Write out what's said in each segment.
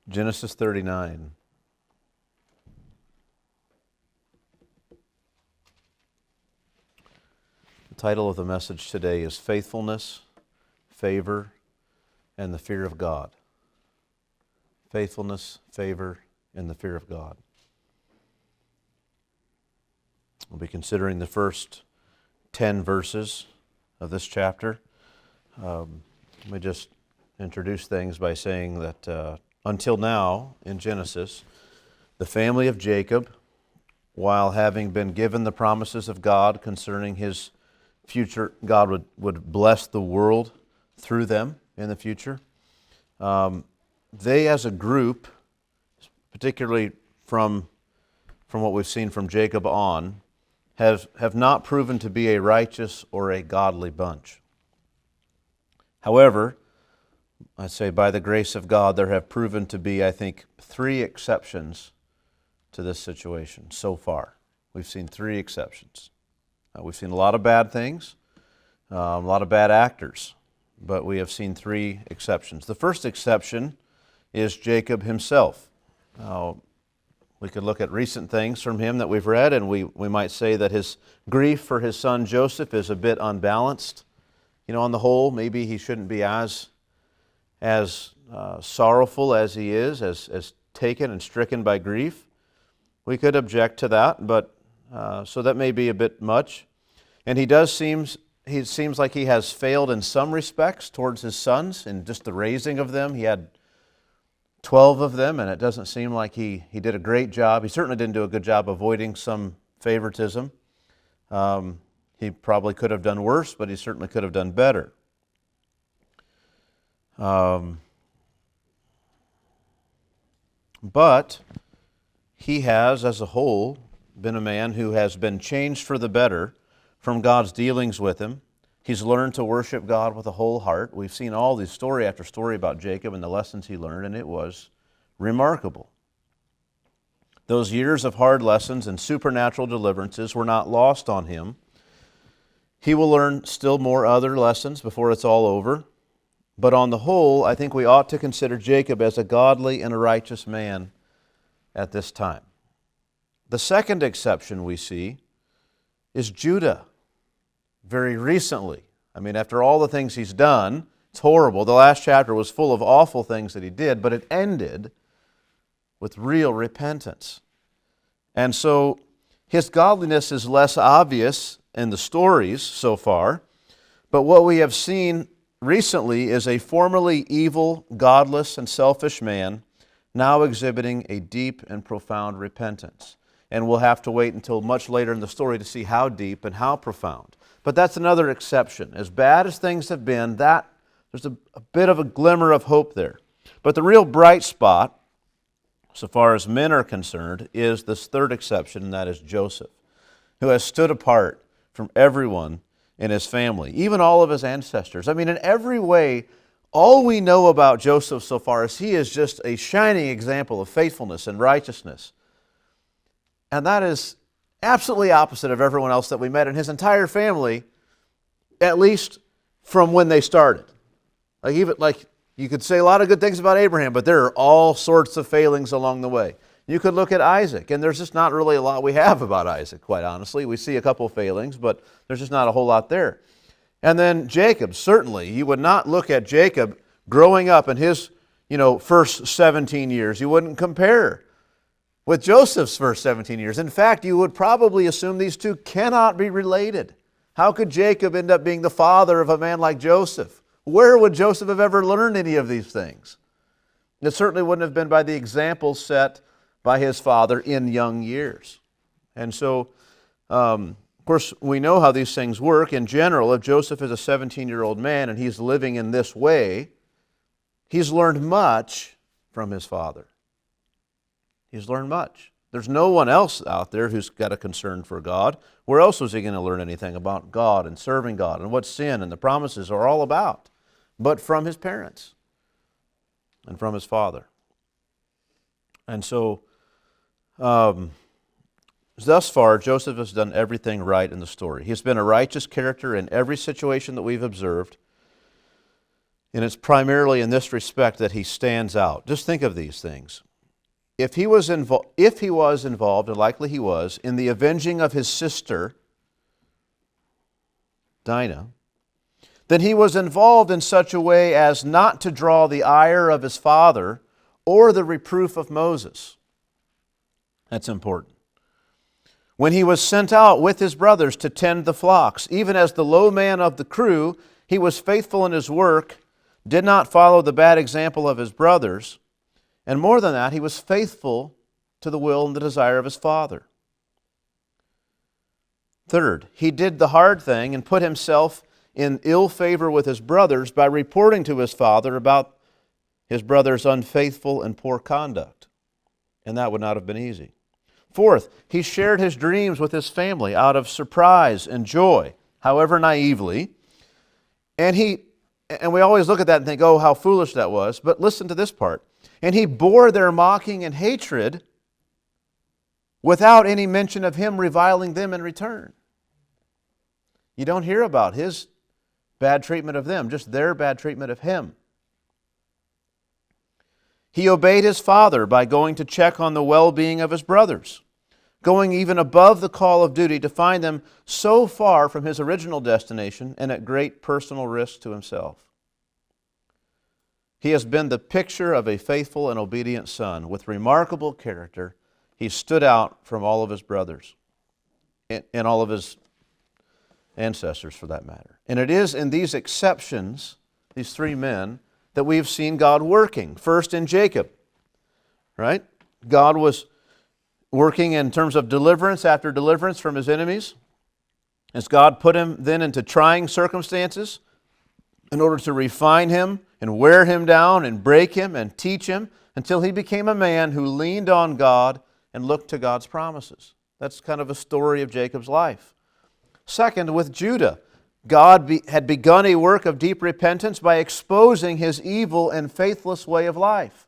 Genesis 39. The title of the message today is Faithfulness, Favor, and the Fear of God. Faithfulness, favor, and the fear of God. We'll be considering the first 10 verses of this chapter. Let me just introduce things by saying that until now, in Genesis, the family of Jacob, while having been given the promises of God concerning his future, God would bless the world through them in the future. They as a group, particularly from what we've seen from Jacob on, have not proven to be a righteous or a godly bunch. However, I'd say by the grace of God, there have proven to be, I think, 3 exceptions to this situation so far. We've seen 3 exceptions. We've seen a lot of bad things, a lot of bad actors, but we have seen 3 exceptions. The first exception is Jacob himself. We could look at recent things from him that we've read, and we might say that his grief for his son Joseph is a bit unbalanced. On the whole, maybe he shouldn't be as sorrowful as he is, as taken and stricken by grief. We could object to that, but so that may be a bit much. And he seems like he has failed in some respects towards his sons in just the raising of them. He had 12 of them, and it doesn't seem like he did a great job. He certainly didn't do a good job avoiding some favoritism. He probably could have done worse, but he certainly could have done better. But he has, as a whole, been a man who has been changed for the better from God's dealings with him. He's learned to worship God with a whole heart. We've seen all these story after story about Jacob and the lessons he learned, and it was remarkable. Those years of hard lessons and supernatural deliverances were not lost on him. He will learn still more other lessons before it's all over. But on the whole, I think we ought to consider Jacob as a godly and a righteous man at this time. The second exception we see is Judah. Very recently. After all the things he's done, it's horrible. The last chapter was full of awful things that he did, but it ended with real repentance. And so his godliness is less obvious in the stories so far, but what we have seen recently is a formerly evil, godless, and selfish man now exhibiting a deep and profound repentance. And we'll have to wait until much later in the story to see how deep and how profound. But that's another exception. As bad as things have been, there's a bit of a glimmer of hope there. But the real bright spot, so far as men are concerned, is this third exception, and that is Joseph, who has stood apart from everyone in his family, even all of his ancestors. In every way, all we know about Joseph so far is he is just a shining example of faithfulness and righteousness. And that is absolutely opposite of everyone else that we met in his entire family, at least from when they started. Like you could say a lot of good things about Abraham, but there are all sorts of failings along the way. You could look at Isaac, and there's just not really a lot we have about Isaac, quite honestly. We see a couple of failings, but there's just not a whole lot there. And then Jacob, certainly, you would not look at Jacob growing up in his, first 17 years. You wouldn't compare with Joseph's first 17 years. In fact, you would probably assume these two cannot be related. How could Jacob end up being the father of a man like Joseph? Where would Joseph have ever learned any of these things? It certainly wouldn't have been by the example set by his father in young years. And so, of course, we know how these things work. In general, if Joseph is a 17-year-old man and he's living in this way, he's learned much from his father. He's learned much. There's no one else out there who's got a concern for God. Where else was he going to learn anything about God and serving God and what sin and the promises are all about? But from his parents and from his father. And so, thus far, Joseph has done everything right in the story. He's been a righteous character in every situation that we've observed. And it's primarily in this respect that he stands out. Just think of these things. If he was involved, and likely he was, in the avenging of his sister, Dinah, then he was involved in such a way as not to draw the ire of his father or the reproof of Moses. That's important. When he was sent out with his brothers to tend the flocks, even as the low man of the crew, he was faithful in his work, did not follow the bad example of his brothers, and more than that, he was faithful to the will and the desire of his father. Third, he did the hard thing and put himself in ill favor with his brothers by reporting to his father about his brother's unfaithful and poor conduct. And that would not have been easy. Fourth, he shared his dreams with his family out of surprise and joy, however naively. And we always look at that and think, oh, how foolish that was. But listen to this part. And he bore their mocking and hatred without any mention of him reviling them in return. You don't hear about his bad treatment of them, just their bad treatment of him. He obeyed his father by going to check on the well-being of his brothers, going even above the call of duty to find them so far from his original destination and at great personal risk to himself. He has been the picture of a faithful and obedient son with remarkable character. He stood out from all of his brothers and all of his ancestors for that matter. And it is in these exceptions, these three men, that we have seen God working. First in Jacob, right? God was working in terms of deliverance after deliverance from his enemies. As God put him then into trying circumstances in order to refine him and wear him down and break him and teach him until he became a man who leaned on God and looked to God's promises. That's kind of a story of Jacob's life. Second, with Judah, God had begun a work of deep repentance by exposing his evil and faithless way of life.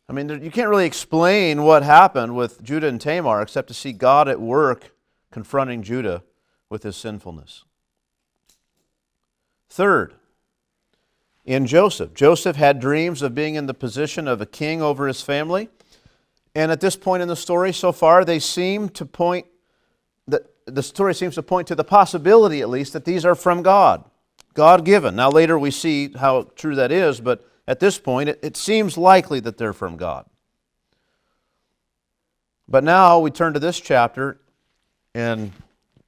I mean, you can't really explain what happened with Judah and Tamar except to see God at work confronting Judah with his sinfulness. Third, in Joseph. Joseph had dreams of being in the position of a king over his family. And at this point in the story so far, the story seems to point to the possibility, at least, that these are from God, God-given. Now later we see how true that is, but at this point it seems likely that they're from God. But now we turn to this chapter, and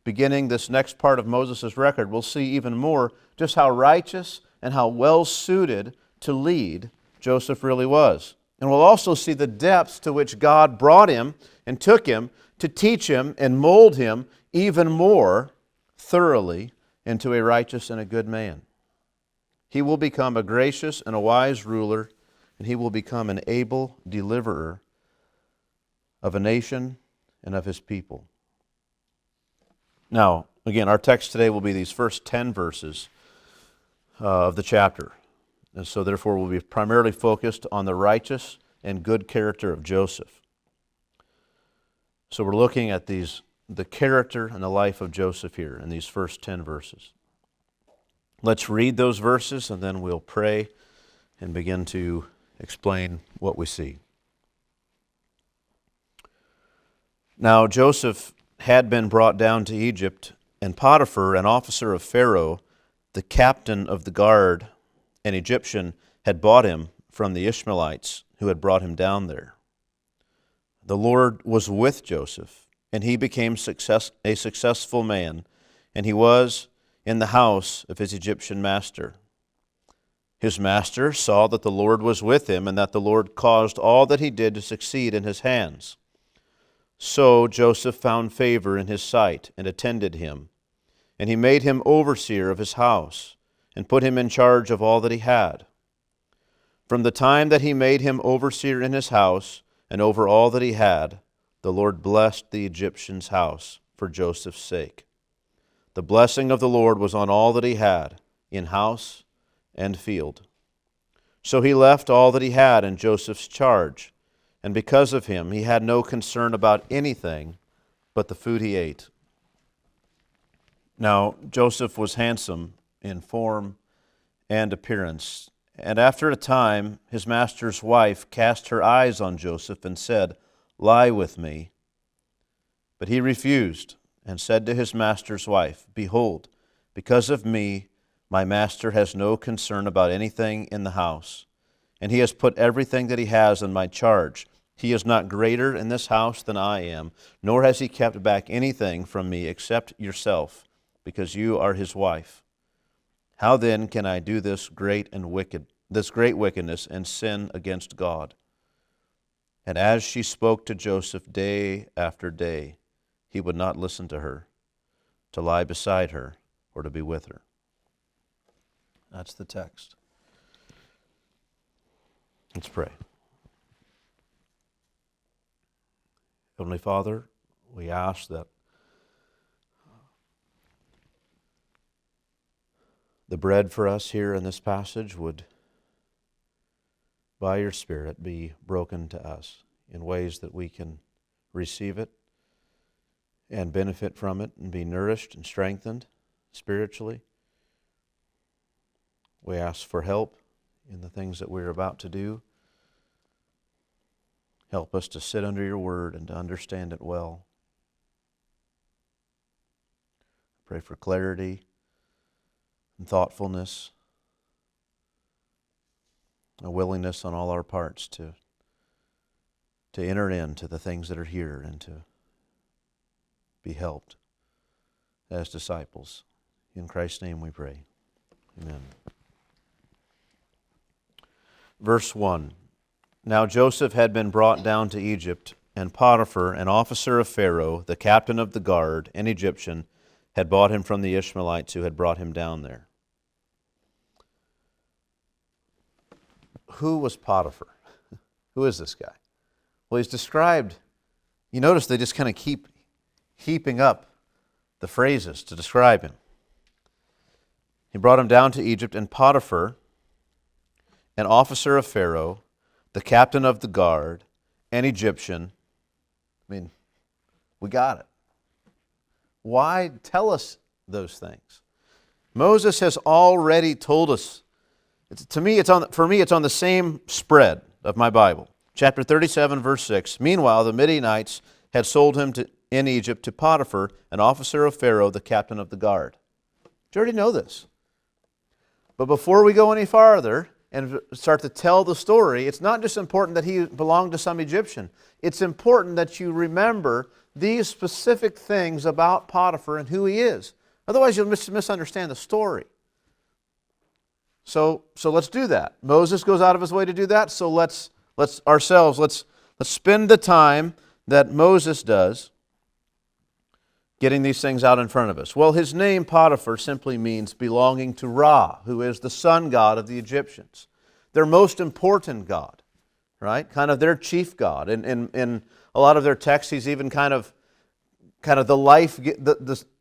beginning this next part of Moses' record, we'll see even more just how righteous and how well-suited to lead Joseph really was. And we'll also see the depths to which God brought him and took him to teach him and mold him even more thoroughly into a righteous and a good man. He will become a gracious and a wise ruler, and he will become an able deliverer of a nation and of his people. Now, again, our text today will be these first 10 verses of the chapter. And so therefore we'll be primarily focused on the righteous and good character of Joseph. So we're looking at the character and the life of Joseph here in these first 10 verses. Let's read those verses and then we'll pray and begin to explain what we see. Now Joseph had been brought down to Egypt, and Potiphar, an officer of Pharaoh, the captain of the guard, an Egyptian, had bought him from the Ishmaelites who had brought him down there. The Lord was with Joseph, and he became a successful man, and he was in the house of his Egyptian master. His master saw that the Lord was with him, and that the Lord caused all that he did to succeed in his hands. So Joseph found favor in his sight and attended him, and he made him overseer of his house, and put him in charge of all that he had. From the time that he made him overseer in his house and over all that he had, the Lord blessed the Egyptian's house for Joseph's sake. The blessing of the Lord was on all that he had, in house and field. So he left all that he had in Joseph's charge, and because of him he had no concern about anything but the food he ate. Now Joseph was handsome in form and appearance. And after a time, his master's wife cast her eyes on Joseph and said, "Lie with me." But he refused and said to his master's wife, "Behold, because of me, my master has no concern about anything in the house, and he has put everything that he has in my charge. He is not greater in this house than I am, nor has he kept back anything from me except yourself, because you are his wife. How then can I do this great wickedness and sin against God?" And as she spoke to Joseph day after day, he would not listen to her, to lie beside her, or to be with her. That's the text. Let's pray. Heavenly Father, we ask that the bread for us here in this passage would, by your Spirit, be broken to us in ways that we can receive it and benefit from it and be nourished and strengthened spiritually. We ask for help in the things that we're about to do. Help us to sit under your word and to understand it well. Pray for clarity and thoughtfulness, a willingness on all our parts to enter into the things that are here and to be helped as disciples. In Christ's name we pray. Amen. Verse 1. Now Joseph had been brought down to Egypt, and Potiphar, an officer of Pharaoh, the captain of the guard, an Egyptian, had bought him from the Ishmaelites who had brought him down there. Who was Potiphar? Who is this guy? Well, he's described, you notice they just kind of keep heaping up the phrases to describe him. He brought him down to Egypt, and Potiphar, an officer of Pharaoh, the captain of the guard, an Egyptian. I mean, we got it. Why tell us those things? Moses has already told us. For me, it's on the same spread of my Bible. Chapter 37, verse 6. Meanwhile, the Midianites had sold him in Egypt to Potiphar, an officer of Pharaoh, the captain of the guard. Do you already know this? But before we go any farther and start to tell the story, it's not just important that he belonged to some Egyptian. It's important that you remember these specific things about Potiphar and who he is. Otherwise, you'll misunderstand the story. So let's do that. Moses goes out of his way to do that, so let's spend the time that Moses does getting these things out in front of us. Well, his name, Potiphar, simply means belonging to Ra, who is the sun god of the Egyptians. Their most important god, right? Kind of their chief god. In a lot of their texts, he's even kind of the life,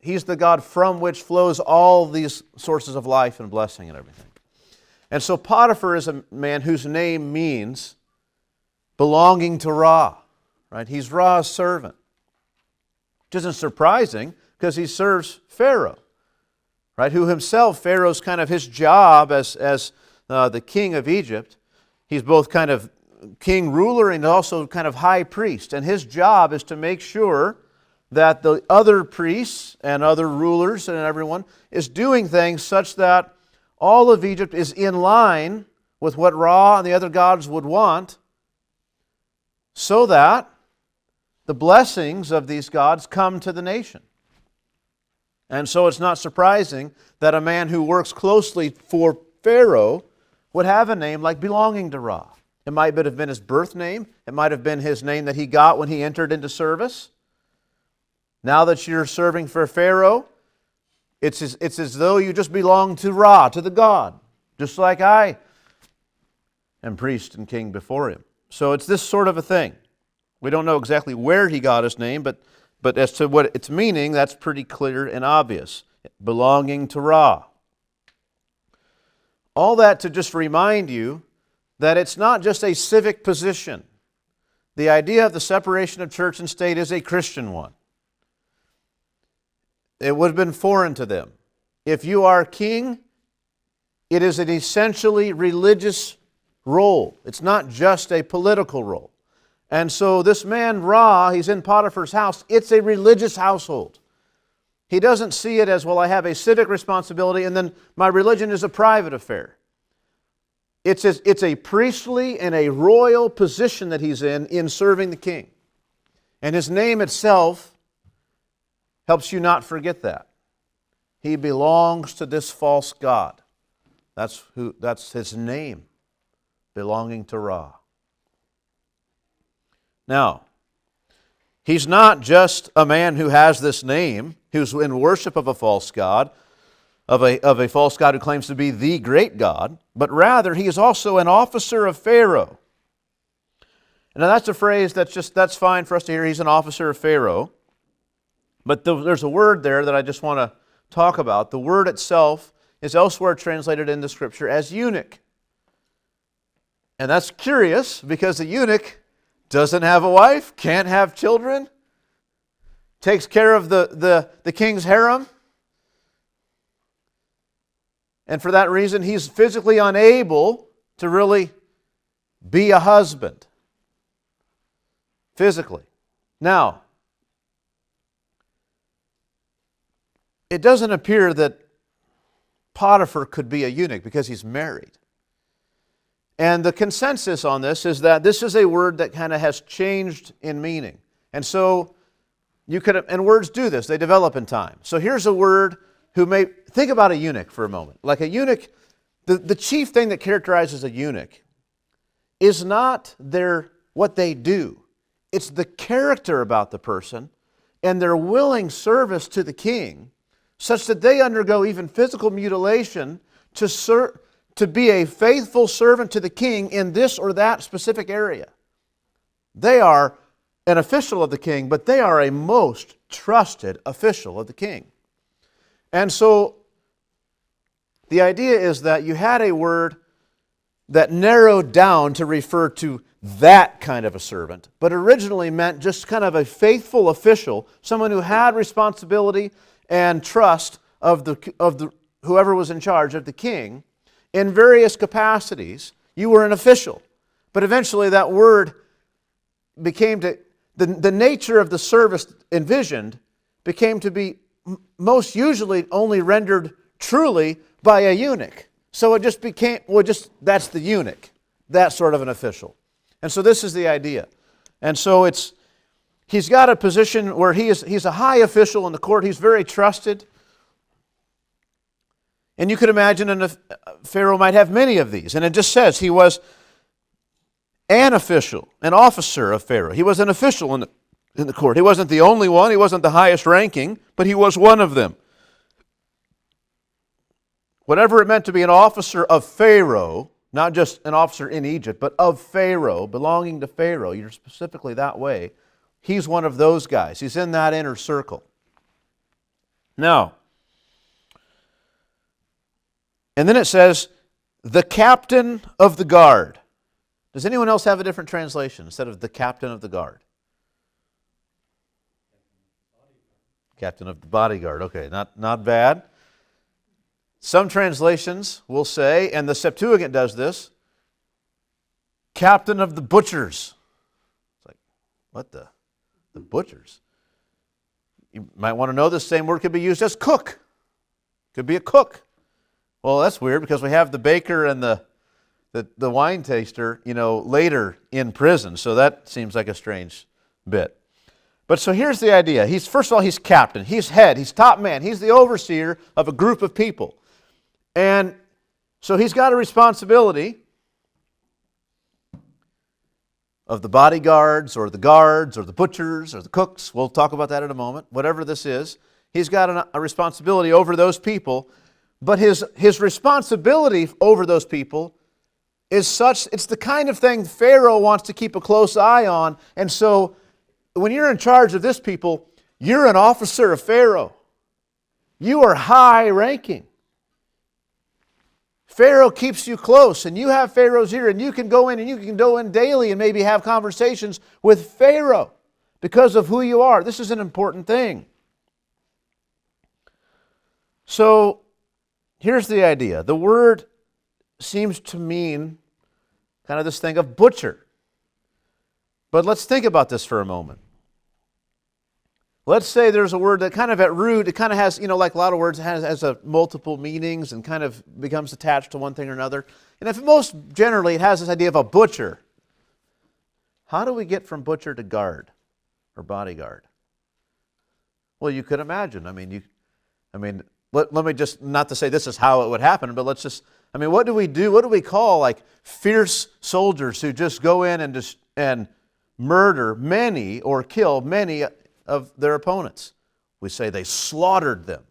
he's the god from which flows all these sources of life and blessing and everything. And so Potiphar is a man whose name means belonging to Ra, right? He's Ra's servant. Which isn't surprising because he serves Pharaoh, right? Who himself, Pharaoh's kind of his job as the king of Egypt. He's both kind of king ruler and also kind of high priest. And his job is to make sure that the other priests and other rulers and everyone is doing things such that all of Egypt is in line with what Ra and the other gods would want, so that the blessings of these gods come to the nation. And so it's not surprising that a man who works closely for Pharaoh would have a name like belonging to Ra. It might have been his birth name. It might have been his name that he got when he entered into service. Now that you're serving for Pharaoh, it's as though you just belong to Ra, to the god, just like I am priest and king before him. So it's this sort of a thing. We don't know exactly where he got his name, but as to what its meaning, that's pretty clear and obvious. Belonging to Ra. All that to just remind you that it's not just a civic position. The idea of the separation of church and state is a Christian one. It would have been foreign to them. If you are king, It is an essentially religious role. It's not just a political role. And so this man, Ra, he's in Potiphar's house. It's a religious household. He doesn't see it as, well, I have a civic responsibility and then my religion is a private affair. It's a priestly and a royal position that he's in serving the king. And his name itself helps you not forget that. He belongs to this false god. That's his name, belonging to Ra. Now, he's not just a man who has this name, who's in worship of a false god, of a false god who claims to be the great God, but rather he is also an officer of Pharaoh. Now that's a phrase that's fine for us to hear. He's an officer of Pharaoh. But there's a word there that I just want to talk about. The word itself is elsewhere translated in the Scripture as eunuch. And that's curious because the eunuch doesn't have a wife, can't have children, takes care of the king's harem. And for that reason, he's physically unable to really be a husband. Physically. Now, it doesn't appear that Potiphar could be a eunuch because he's married. And the consensus on this is that this is a word that kind of has changed in meaning. And so, and words do this, they develop in time. So here's a word think about a eunuch for a moment. Like a eunuch, the chief thing that characterizes a eunuch is not what they do. It's the character about the person and their willing service to the king, such that they undergo even physical mutilation to be a faithful servant to the king in this or that specific area. They are an official of the king, but they are a most trusted official of the king. And so the idea is that you had a word that narrowed down to refer to that kind of a servant, but originally meant just kind of a faithful official, someone who had responsibility and trust of the whoever was in charge of the king in various capacities. You were an official. But eventually that word became the nature of the service envisioned became to be most usually only rendered truly by a eunuch. So it just became, that's the eunuch, that sort of an official. And so this is the idea. And so he's got a position where he's a high official in the court. He's very trusted. And you could imagine Pharaoh might have many of these. And it just says he was an official, an officer of Pharaoh. He was an official in the court. He wasn't the only one. He wasn't the highest ranking, but he was one of them. Whatever it meant to be an officer of Pharaoh, not just an officer in Egypt, but of Pharaoh, belonging to Pharaoh, you're specifically that way, he's one of those guys. He's in that inner circle. Now, and then it says, the captain of the guard. Does anyone else have a different translation instead of the captain of the guard? Captain of the bodyguard. Okay, not bad. Some translations will say, and the Septuagint does this, captain of the butchers. It's like, what the butchers? You might want to know the same word could be used as cook. Could be a cook. Well, that's weird because we have the baker and the wine taster, later in prison. So that seems like a strange bit. But so here's the idea. First of all, he's captain. He's head. He's top man. He's the overseer of a group of people. And so he's got a responsibility of the bodyguards or the guards or the butchers or the cooks. We'll talk about that in a moment. Whatever this is, he's got a responsibility over those people. But his responsibility over those people is such, it's the kind of thing Pharaoh wants to keep a close eye on. And so when you're in charge of this people, you're an officer of Pharaoh. You are high ranking. Pharaoh keeps you close, and you have Pharaoh's ear, and you can go in daily and maybe have conversations with Pharaoh because of who you are. This is an important thing. So here's the idea. The word seems to mean kind of this thing of butcher. But let's think about this for a moment. Let's say there's a word that kind of at root, it kind of has, like a lot of words, has a multiple meanings and kind of becomes attached to one thing or another. And if most generally it has this idea of a butcher, how do we get from butcher to guard or bodyguard? Well, you could imagine. Let me just, not to say this is how it would happen, but what do we do? What do we call like fierce soldiers who just go in and murder many or kill many of their opponents? We say they slaughtered them,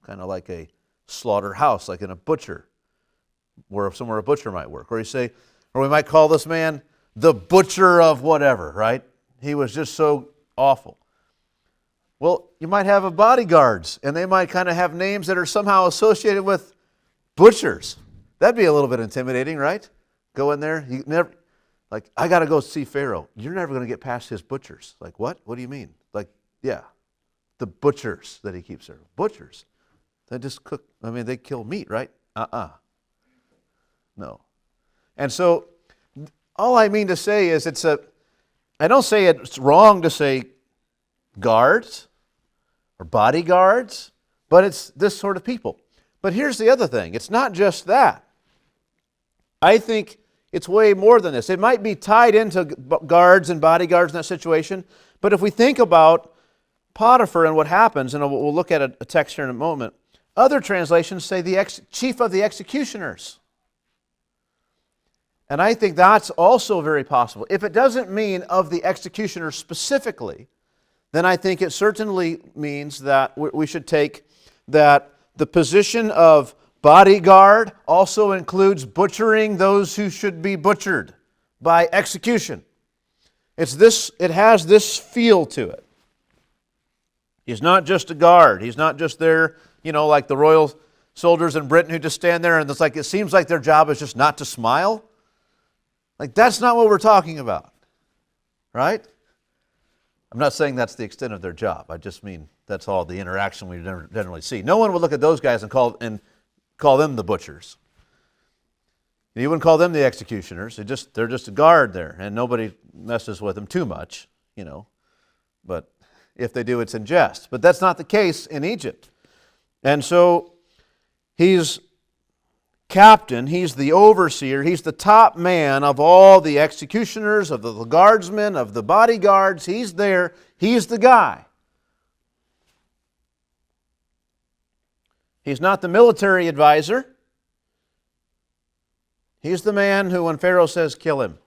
kind of like a slaughterhouse, like in a butcher, somewhere a butcher might work. Or we might call this man the butcher of whatever, right? He was just so awful. Well, you might have bodyguards, and they might kind of have names that are somehow associated with butchers. That'd be a little bit intimidating, right? Go in there, I got to go see Pharaoh. You're never going to get past his butchers. Like, what? What do you mean? Yeah, the butchers that he keeps there. Butchers. They just cook, they kill meat, right? No. And so, all I mean to say is I don't say it's wrong to say guards or bodyguards, but it's this sort of people. But here's the other thing. It's not just that. I think it's way more than this. It might be tied into guards and bodyguards in that situation, but if we think about Potiphar and what happens, and we'll look at a text here in a moment, other translations say the chief of the executioners. And I think that's also very possible. If it doesn't mean of the executioners specifically, then I think it certainly means that we should take that the position of bodyguard also includes butchering those who should be butchered by execution. It has this feel to it. He's not just a guard. He's not just there, like the royal soldiers in Britain who just stand there and it seems like their job is just not to smile. That's not what we're talking about, right? I'm not saying that's the extent of their job. I just mean that's all the interaction we generally see. No one would look at those guys and call them the butchers. You wouldn't call them the executioners. They're just a guard there, and nobody messes with them too much, But if they do, it's in jest. But that's not the case in Egypt. And so he's captain, he's the overseer, he's the top man of all the executioners, of the guardsmen, of the bodyguards. He's there. He's the guy. He's not the military advisor. He's the man who, when Pharaoh says, kill him,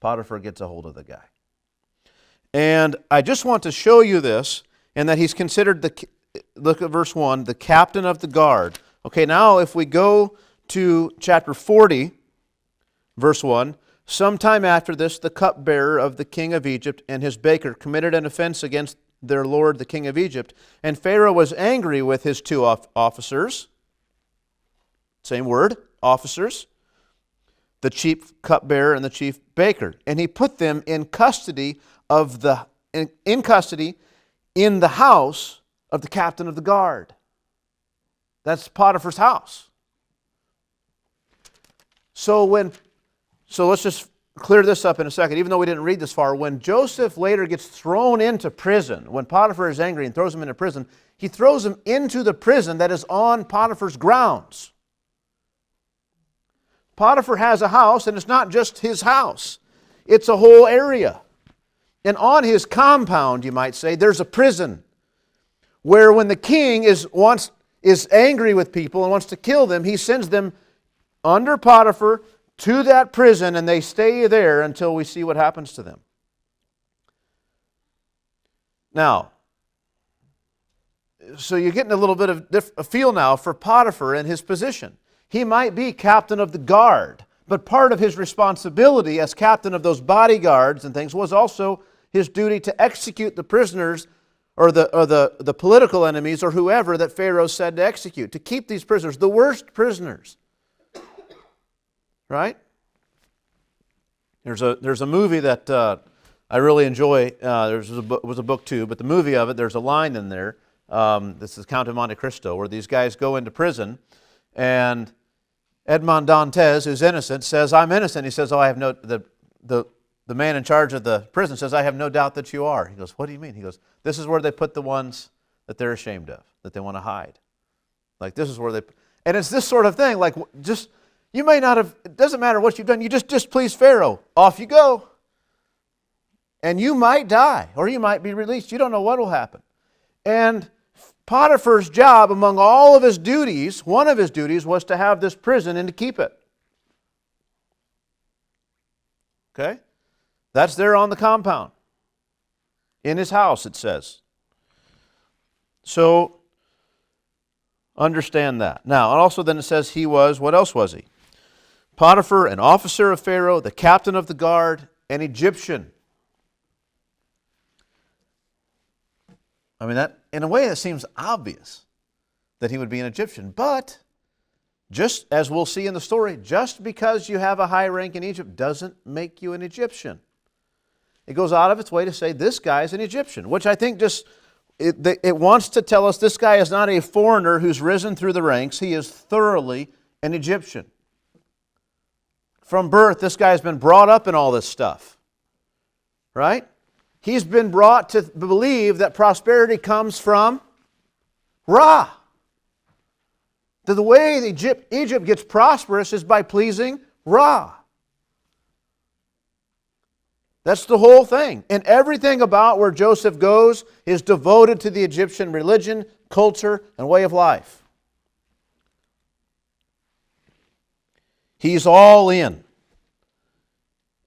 Potiphar gets a hold of the guy. And I just want to show you this, and that he's considered, look at verse 1, the captain of the guard. Okay, now if we go to chapter 40, verse 1, sometime after this, the cupbearer of the king of Egypt and his baker committed an offense against their lord, the king of Egypt. And Pharaoh was angry with his two officers. Same word, officers. The chief cupbearer and the chief baker. And he put them in custody in the house of the captain of the guard. That's Potiphar's house. So let's just clear this up in a second, even though we didn't read this far. When Joseph later gets thrown into prison, when Potiphar is angry and throws him into prison, he throws him into the prison that is on Potiphar's grounds. Potiphar has a house, and it's not just his house. It's a whole area. And on his compound, you might say, there's a prison where when the king is angry with people and wants to kill them, he sends them under Potiphar to that prison, and they stay there until we see what happens to them. Now, so you're getting a little bit of a feel now for Potiphar and his position. He might be captain of the guard, but part of his responsibility as captain of those bodyguards and things was also his duty to execute the prisoners or the political enemies or whoever that Pharaoh said to execute, to keep these prisoners, the worst prisoners. Right? There's a movie that I really enjoy. There was a book too, but the movie of it, there's a line in there. This is Count of Monte Cristo, where these guys go into prison, and Edmond Dantes, who's innocent, says, I'm innocent. He says, the man in charge of the prison says, I have no doubt that you are. He goes, what do you mean? He goes, this is where they put the ones that they're ashamed of, that they want to hide. Like this is where they, and it's this sort of thing, like just, you may not have, it doesn't matter what you've done, you just displease Pharaoh. Off you go. And you might die, or you might be released. You don't know what will happen. And Potiphar's job, among all of his duties, one of his duties was to have this prison and to keep it. Okay? That's there on the compound. In his house, it says. So, understand that. Now, and also then it says he was, what else was he? Potiphar, an officer of Pharaoh, the captain of the guard, an Egyptian. I mean, that in a way that seems obvious that he would be an Egyptian. But, just as we'll see in the story, just because you have a high rank in Egypt doesn't make you an Egyptian. It goes out of its way to say this guy is an Egyptian, which I think just, it wants to tell us this guy is not a foreigner who's risen through the ranks. He is thoroughly an Egyptian. From birth, this guy has been brought up in all this stuff. Right? He's been brought to believe that prosperity comes from Ra. That the way Egypt gets prosperous is by pleasing Ra. That's the whole thing. And everything about where Joseph goes is devoted to the Egyptian religion, culture, and way of life. He's all in.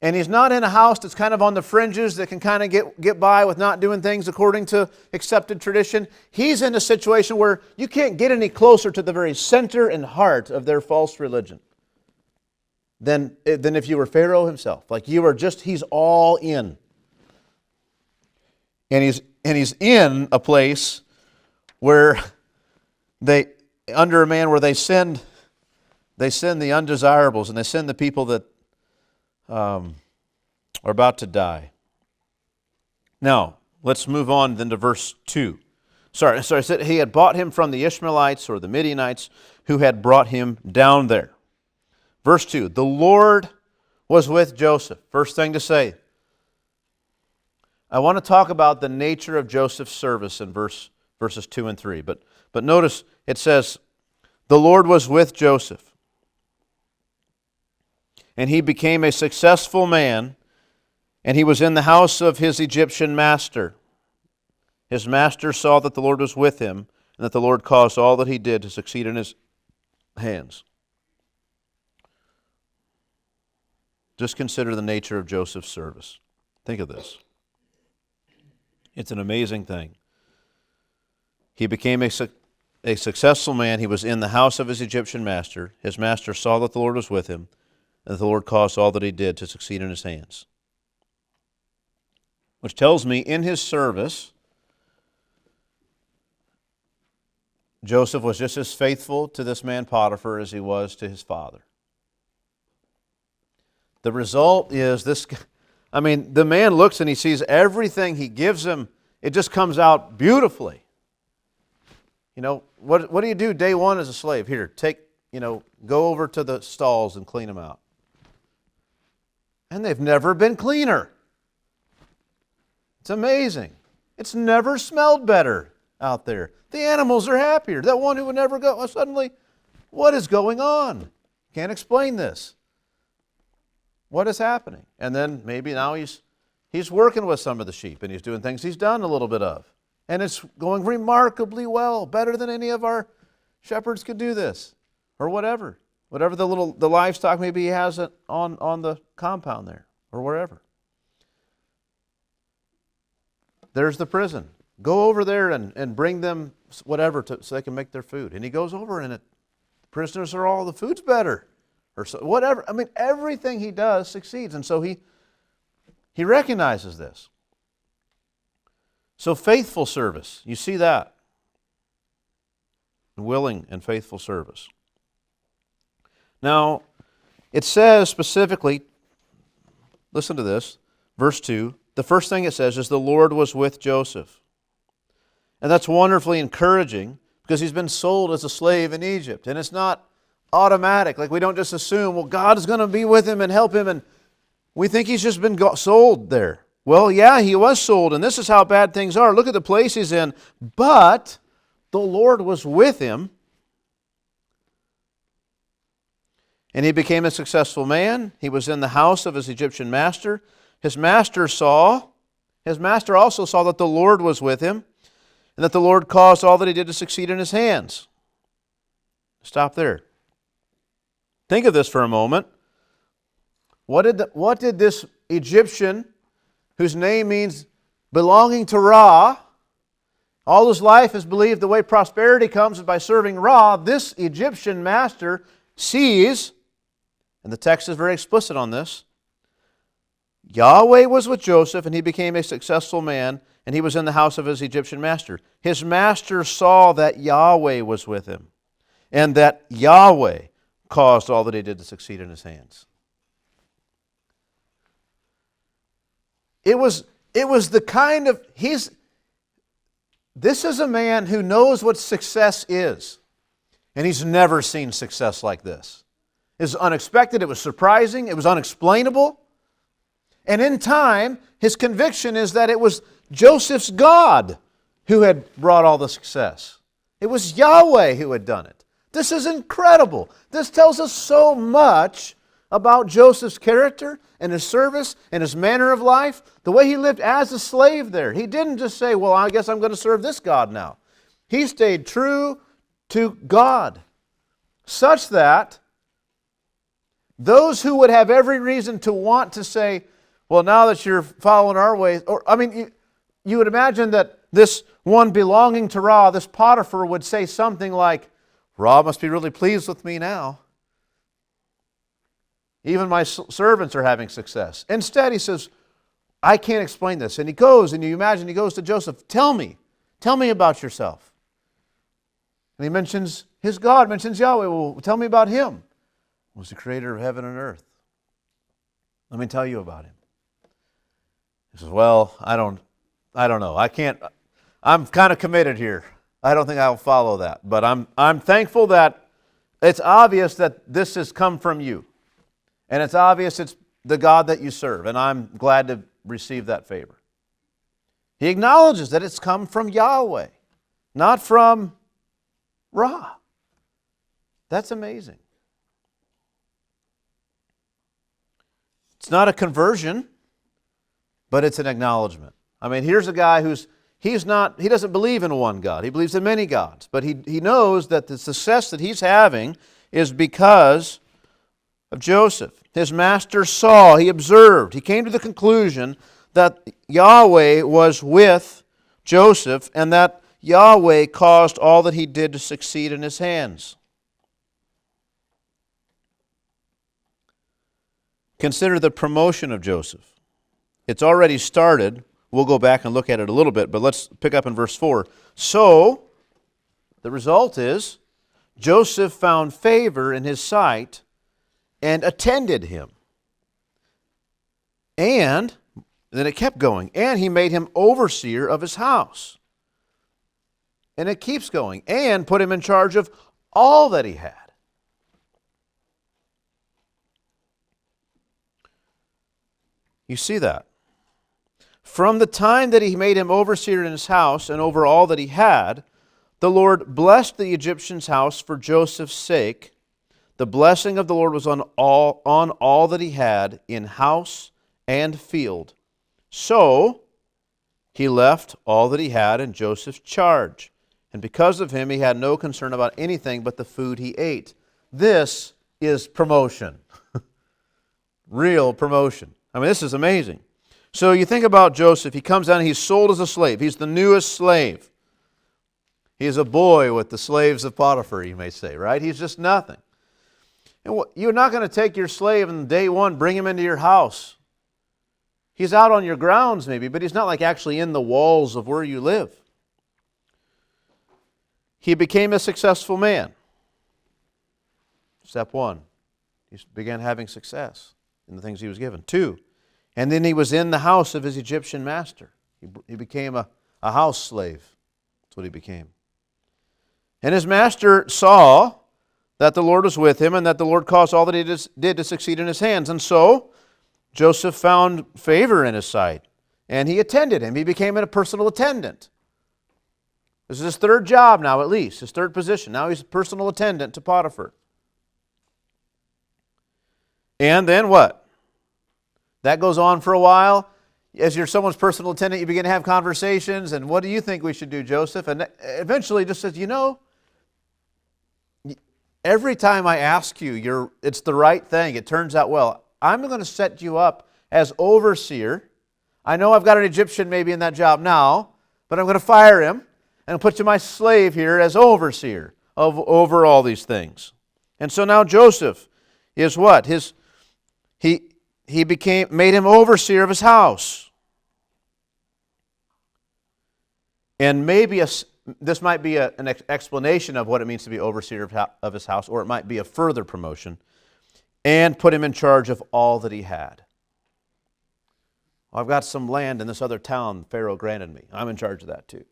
And he's not in a house that's kind of on the fringes that can kind of get by with not doing things according to accepted tradition. He's in a situation where you can't get any closer to the very center and heart of their false religion than if you were Pharaoh himself. Like you are just, he's all in. And he's in a place where under a man where they send the undesirables and they send the people that are about to die. Now, let's move on then to verse 2. Sorry, I said he had bought him from the Ishmaelites or the Midianites who had brought him down there. Verse 2, the Lord was with Joseph. First thing to say, I want to talk about the nature of Joseph's service in verses 2 and 3. But notice it says, the Lord was with Joseph. And he became a successful man, and he was in the house of his Egyptian master. His master saw that the Lord was with him, and that the Lord caused all that he did to succeed in his hands. Just consider the nature of Joseph's service. Think of this. It's an amazing thing. He became a successful man. He was in the house of his Egyptian master. His master saw that the Lord was with him, and the Lord caused all that he did to succeed in his hands. Which tells me in his service, Joseph was just as faithful to this man Potiphar as he was to his father. The result is this, the man looks and he sees everything he gives him, it just comes out beautifully. You know, what do you do day one as a slave? Here, go over to the stalls and clean them out. And they've never been cleaner. It's amazing. It's never smelled better out there. The animals are happier. That one who would never go, suddenly, what is going on? Can't explain this. What is happening? And then maybe now he's working with some of the sheep and he's doing things he's done a little bit of. And it's going remarkably well, better than any of our shepherds could do this, or whatever. Whatever the livestock maybe he has on the compound there, or wherever. There's the prison. Go over there and bring them whatever so they can make their food. And he goes over and the prisoners are all, the food's better. Or so, whatever. Everything he does succeeds. And so he recognizes this. So faithful service, you see that. Willing and faithful service. Now, it says specifically, listen to this, verse 2, the first thing it says is the Lord was with Joseph. And that's wonderfully encouraging because he's been sold as a slave in Egypt. And it's not automatic. Like we don't just assume, well, God is going to be with him and help him, and we think he's just been sold there. Well, yeah, he was sold, and this is how bad things are. Look at the place he's in. But the Lord was with him, and he became a successful man. He was in the house of his Egyptian master. His master also saw that the Lord was with him, and that the Lord caused all that he did to succeed in his hands. Stop there. Think of this for a moment. What did this Egyptian, whose name means belonging to Ra, all his life has believed the way prosperity comes is by serving Ra, this Egyptian master sees, and the text is very explicit on this, Yahweh was with Joseph, and he became a successful man, and he was in the house of his Egyptian master. His master saw that Yahweh was with him, and that Yahweh caused all that he did to succeed in his hands. It was the kind of, this is a man who knows what success is, and he's never seen success like this. It was unexpected, it was surprising, it was unexplainable. And in time, his conviction is that it was Joseph's God who had brought all the success. It was Yahweh who had done it. This is incredible. This tells us so much about Joseph's character and his service and his manner of life, the way he lived as a slave there. He didn't just say, well, I guess I'm going to serve this God now. He stayed true to God, such that those who would have every reason to want to say, well, now that you're following our ways, you would imagine that this one belonging to Ra, this Potiphar, would say something like, Ra must be really pleased with me now. Even my servants are having success. Instead, he says, I can't explain this. And he goes, and you imagine he goes to Joseph, tell me about yourself. And he mentions his God, mentions Yahweh. Well, tell me about him. He was the creator of heaven and earth. Let me tell you about him. He says, well, I don't know. I'm kind of committed here. I don't think I'll follow that. But I'm thankful that it's obvious that this has come from you. And it's obvious it's the God that you serve. And I'm glad to receive that favor. He acknowledges that it's come from Yahweh, not from Ra. That's amazing. It's not a conversion, but it's an acknowledgement. I mean, here's a guy he doesn't believe in one God. He believes in many gods. But he knows that the success that he's having is because of Joseph. His master saw, he observed, he came to the conclusion that Yahweh was with Joseph and that Yahweh caused all that he did to succeed in his hands. Consider the promotion of Joseph. It's already started. We'll go back and look at it a little bit, but let's pick up in verse 4. So, the result is, Joseph found favor in his sight and attended him. And then it kept going. And he made him overseer of his house. And it keeps going. And put him in charge of all that he had. You see that? From the time that he made him overseer in his house and over all that he had, the Lord blessed the Egyptian's house for Joseph's sake. The blessing of the Lord was on all that he had in house and field. So he left all that he had in Joseph's charge. And because of him, he had no concern about anything but the food he ate. This is promotion. Real promotion. I mean, this is amazing. So you think about Joseph. He comes down, he's sold as a slave. He's the newest slave. He's a boy with the slaves of Potiphar, you may say, right? He's just nothing. And you're not going to take your slave and day one bring him into your house. He's out on your grounds maybe, but he's not like actually in the walls of where you live. He became a successful man. Step one, he began having success in the things he was given. 2, and then he was in the house of his Egyptian master. He became a house slave. That's what he became. And his master saw that the Lord was with him and that the Lord caused all that he did to succeed in his hands. And so Joseph found favor in his sight, and he attended him. He became a personal attendant. This is his third job now, at least, his third position. Now he's a personal attendant to Potiphar. And then what? That goes on for a while. As you're someone's personal attendant, you begin to have conversations, and what do you think we should do, Joseph? And eventually he just says, every time I ask you, it's the right thing. It turns out well. I'm going to set you up as overseer. I know I've got an Egyptian maybe in that job now, but I'm going to fire him and put you my slave here as overseer over all these things. And so now Joseph is what? He made him overseer of his house. And maybe this might be an explanation of what it means to be overseer of his house, or it might be a further promotion, and put him in charge of all that he had. I've got some land in this other town Pharaoh granted me. I'm in charge of that too.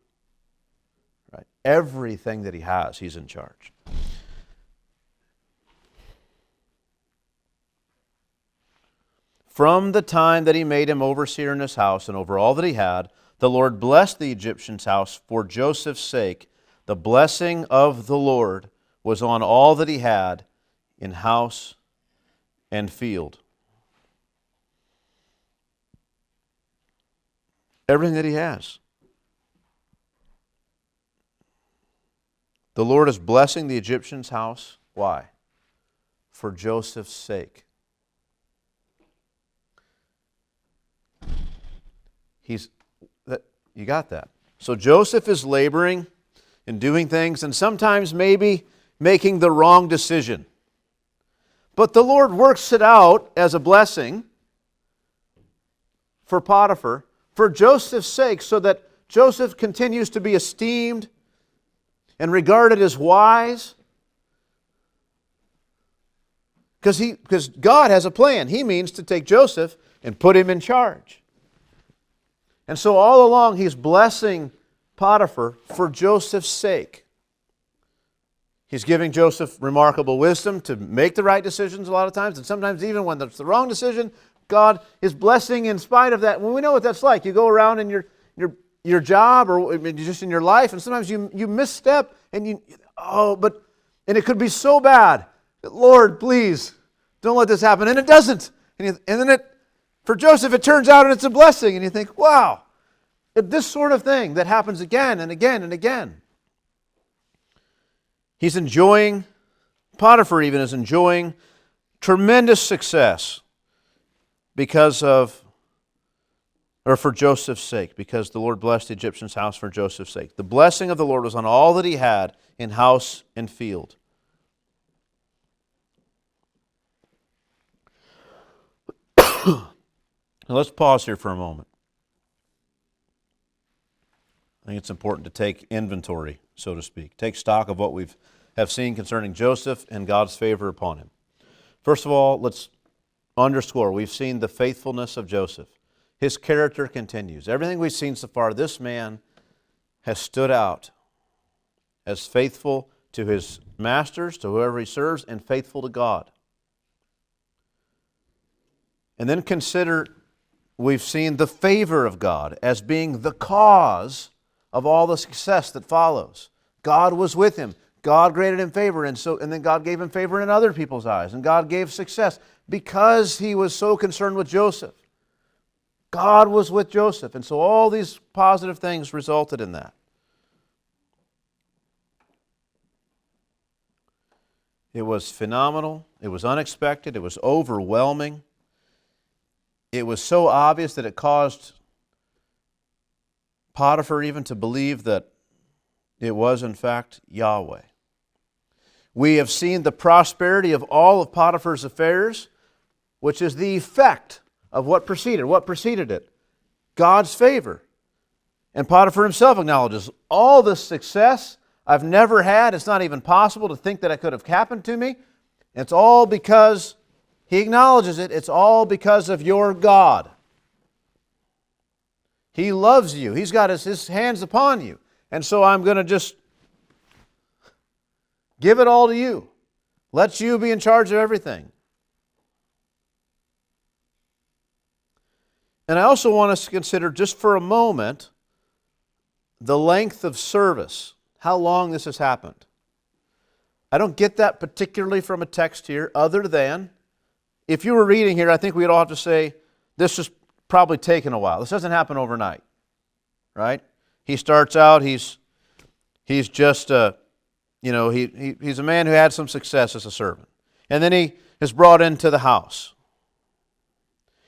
Right? Everything that he has, he's in charge. From the time that he made him overseer in his house and over all that he had, the Lord blessed the Egyptian's house for Joseph's sake. The blessing of the Lord was on all that he had in house and field. Everything that he has. The Lord is blessing the Egyptian's house. Why? For Joseph's sake. You got that. So Joseph is laboring and doing things and sometimes maybe making the wrong decision. But the Lord works it out as a blessing for Potiphar, for Joseph's sake, so that Joseph continues to be esteemed and regarded as wise. Because God has a plan. He means to take Joseph and put him in charge. And so all along he's blessing Potiphar for Joseph's sake. He's giving Joseph remarkable wisdom to make the right decisions a lot of times, and sometimes even when it's the wrong decision, God is blessing in spite of that. Well, we know what that's like. You go around in your job or just in your life, and sometimes you misstep, and and it could be so bad that, Lord, please, don't let this happen. And it doesn't. And then for Joseph, it turns out and it's a blessing. And you think, wow, this sort of thing that happens again and again and again. He's enjoying, Potiphar even is enjoying tremendous success for Joseph's sake, because the Lord blessed the Egyptian's house for Joseph's sake. The blessing of the Lord was on all that he had in house and field. Now let's pause here for a moment. I think it's important to take inventory, so to speak. Take stock of what we have seen concerning Joseph and God's favor upon him. First of all, let's underscore, we've seen the faithfulness of Joseph. His character continues. Everything we've seen so far, this man has stood out as faithful to his masters, to whoever he serves, and faithful to God. And then consider, we've seen the favor of God as being the cause of all the success that follows. God was with him. God granted him favor, and then God gave him favor in other people's eyes, and God gave success because he was so concerned with Joseph. God was with Joseph, and so all these positive things resulted in that. It was phenomenal. It was unexpected. It was overwhelming. It was so obvious that it caused Potiphar even to believe that it was in fact Yahweh. We have seen the prosperity of all of Potiphar's affairs, which is the effect of what preceded. What preceded it? God's favor. And Potiphar himself acknowledges, all this success I've never had, it's not even possible to think that it could have happened to me. It's all because, he acknowledges it, it's all because of your God. He loves you. He's got his hands upon you. And so I'm going to just give it all to you. Lets you be in charge of everything. And I also want us to consider just for a moment the length of service, how long this has happened. I don't get that particularly from a text here, other than, if you were reading here, I think we'd all have to say, this has probably taken a while. This doesn't happen overnight, right? He starts out, he's just he's a man who had some success as a servant. And then he is brought into the house.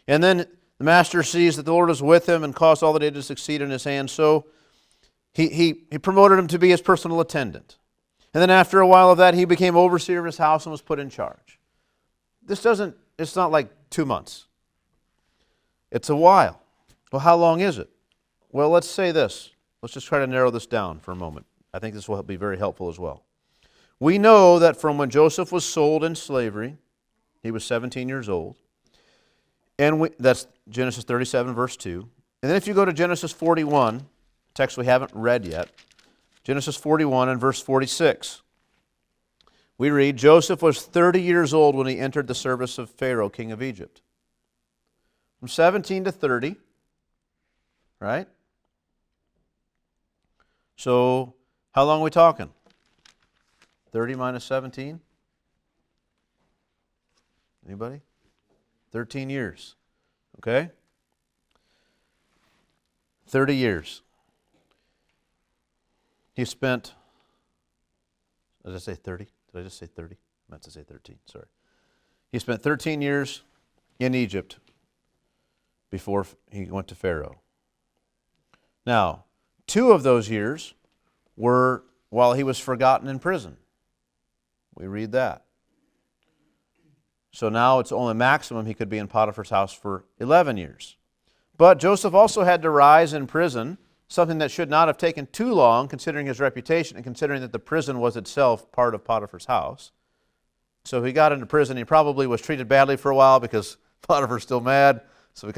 And then the master sees that the Lord is with him and caused all that he did to succeed in his hand. So he promoted him to be his personal attendant. And then after a while of that, he became overseer of his house and was put in charge. It's not like 2 months. It's a while. Well, how long is it? Well, let's say this. Let's just try to narrow this down for a moment. I think this will be very helpful as well. We know that from when Joseph was sold in slavery, he was 17 years old. And that's Genesis 37, verse 2. And then if you go to Genesis 41, text we haven't read yet, Genesis 41 and verse 46, we read, Joseph was 30 years old when he entered the service of Pharaoh, king of Egypt. From 17 to 30, right? So, how long are we talking? 30 minus 17? Anybody? 13 years. Okay? 30 years. He spent, did I say 30? Did I just say 30? I meant to say 13, sorry. He spent 13 years in Egypt before he went to Pharaoh. Now, 2 of those years were while he was forgotten in prison. We read that. So now it's only maximum he could be in Potiphar's house for 11 years. But Joseph also had to rise in prison, something that should not have taken too long considering his reputation and considering that the prison was itself part of Potiphar's house. So he got into prison. He probably was treated badly for a while because Potiphar's still mad. So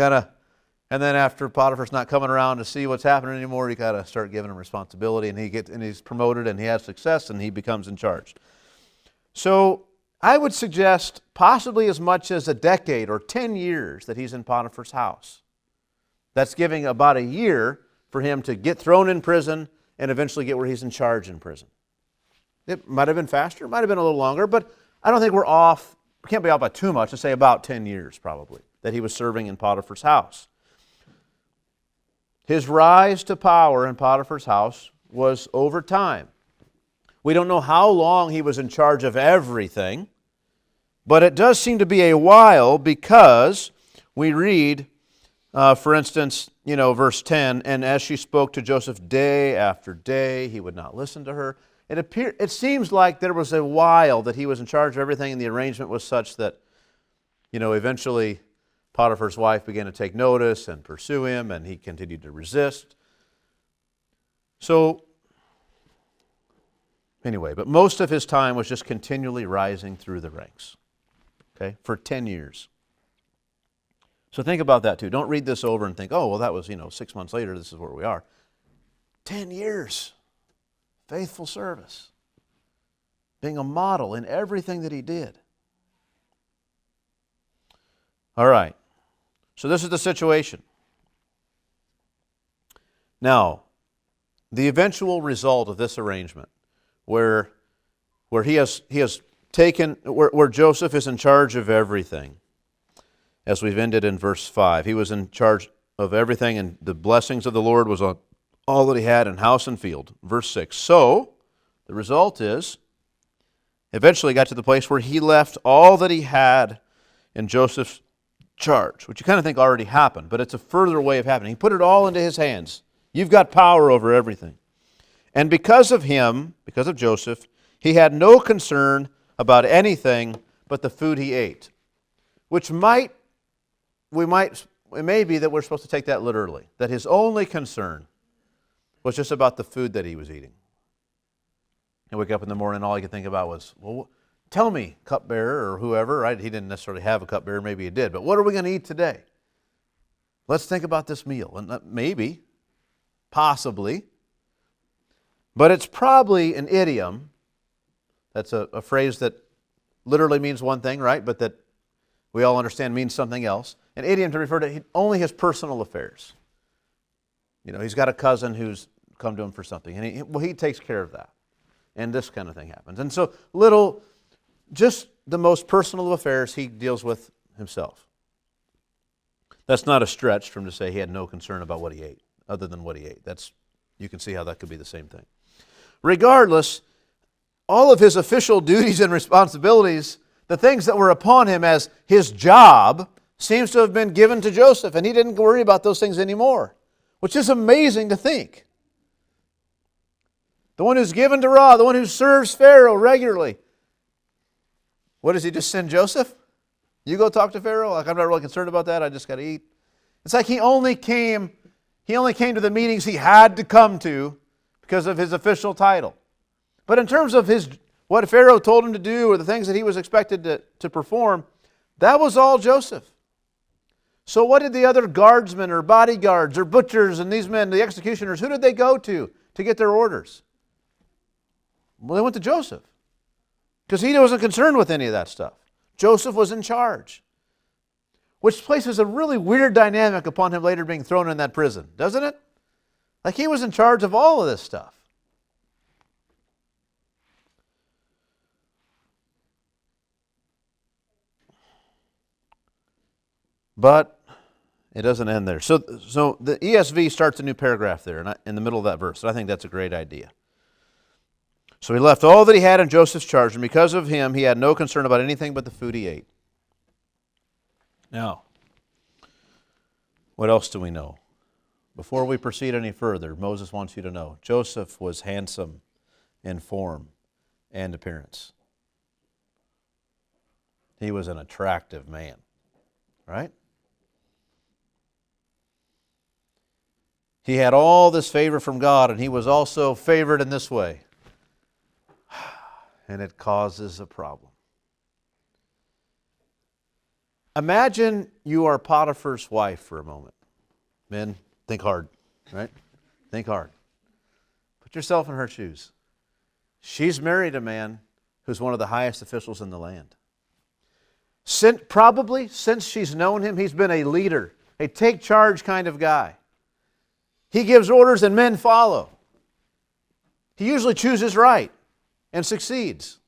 and then after Potiphar's not coming around to see what's happening anymore, you got to start giving him responsibility, and he's promoted and he has success and he becomes in charge. So I would suggest possibly as much as a decade or 10 years that he's in Potiphar's house. That's giving about a year for him to get thrown in prison and eventually get where he's in charge in prison. It might have been faster, it might have been a little longer, but I don't think we're off. We can't be off by too much. Let's say about 10 years probably that he was serving in Potiphar's house. His rise to power in Potiphar's house was over time. We don't know how long he was in charge of everything, but it does seem to be a while because we read, for instance, verse 10, and as she spoke to Joseph day after day, he would not listen to her. It seems like there was a while that he was in charge of everything, and the arrangement was such that, eventually Potiphar's wife began to take notice and pursue him, and he continued to resist. So, anyway, but most of his time was just continually rising through the ranks, okay, for 10 years. So think about that too. Don't read this over and think, oh, well, that was, 6 months later, this is where we are. 10 years, faithful service, being a model in everything that he did. All right. So this is the situation. Now, the eventual result of this arrangement, where Joseph is in charge of everything, as we've ended in verse 5. He was in charge of everything, and the blessings of the Lord was on all that he had in house and field. Verse 6. So, the result is, eventually got to the place where he left all that he had in Joseph's charge, which you kind of think already happened, but it's a further way of happening. He put it all into his hands. You've got power over everything. And because of him, because of Joseph, he had no concern about anything but the food he ate, which it may be that we're supposed to take that literally, that his only concern was just about the food that he was eating. And wake up in the morning, all he could think about was, well, tell me, cupbearer or whoever, right? He didn't necessarily have a cupbearer, maybe he did, but what are we going to eat today? Let's think about this meal. And maybe, possibly, but it's probably an idiom. That's a phrase that literally means one thing, right? But that we all understand means something else. An idiom to refer to only his personal affairs. He's got a cousin who's come to him for something, and he takes care of that. And this kind of thing happens. And so just the most personal of affairs he deals with himself. That's not a stretch for him to say he had no concern about what he ate, other than what he ate. You can see how that could be the same thing. Regardless, all of his official duties and responsibilities, the things that were upon him as his job, seems to have been given to Joseph, and he didn't worry about those things anymore, which is amazing to think. The one who's given to Ra, the one who serves Pharaoh regularly. What does he just send Joseph? You go talk to Pharaoh? Like, I'm not really concerned about that. I just got to eat. It's like he only came to the meetings he had to come to because of his official title. But in terms of what Pharaoh told him to do or the things that he was expected to perform, that was all Joseph. So what did the other guardsmen or bodyguards or butchers and these men, the executioners, who did they go to get their orders? Well, they went to Joseph because he wasn't concerned with any of that stuff. Joseph was in charge, which places a really weird dynamic upon him later being thrown in that prison, doesn't it? Like he was in charge of all of this stuff. But it doesn't end there. So the ESV starts a new paragraph there in the middle of that verse. And I think that's a great idea. So he left all that he had in Joseph's charge, and because of him, he had no concern about anything but the food he ate. Now, what else do we know? Before we proceed any further, Moses wants you to know, Joseph was handsome in form and appearance. He was an attractive man, right? He had all this favor from God, and he was also favored in this way. And it causes a problem. Imagine you are Potiphar's wife for a moment. Men, think hard, right? Think hard. Put yourself in her shoes. She's married a man who's one of the highest officials in the land. Probably since she's known him, he's been a leader, a take charge kind of guy. He gives orders and men follow. He usually chooses right and succeeds.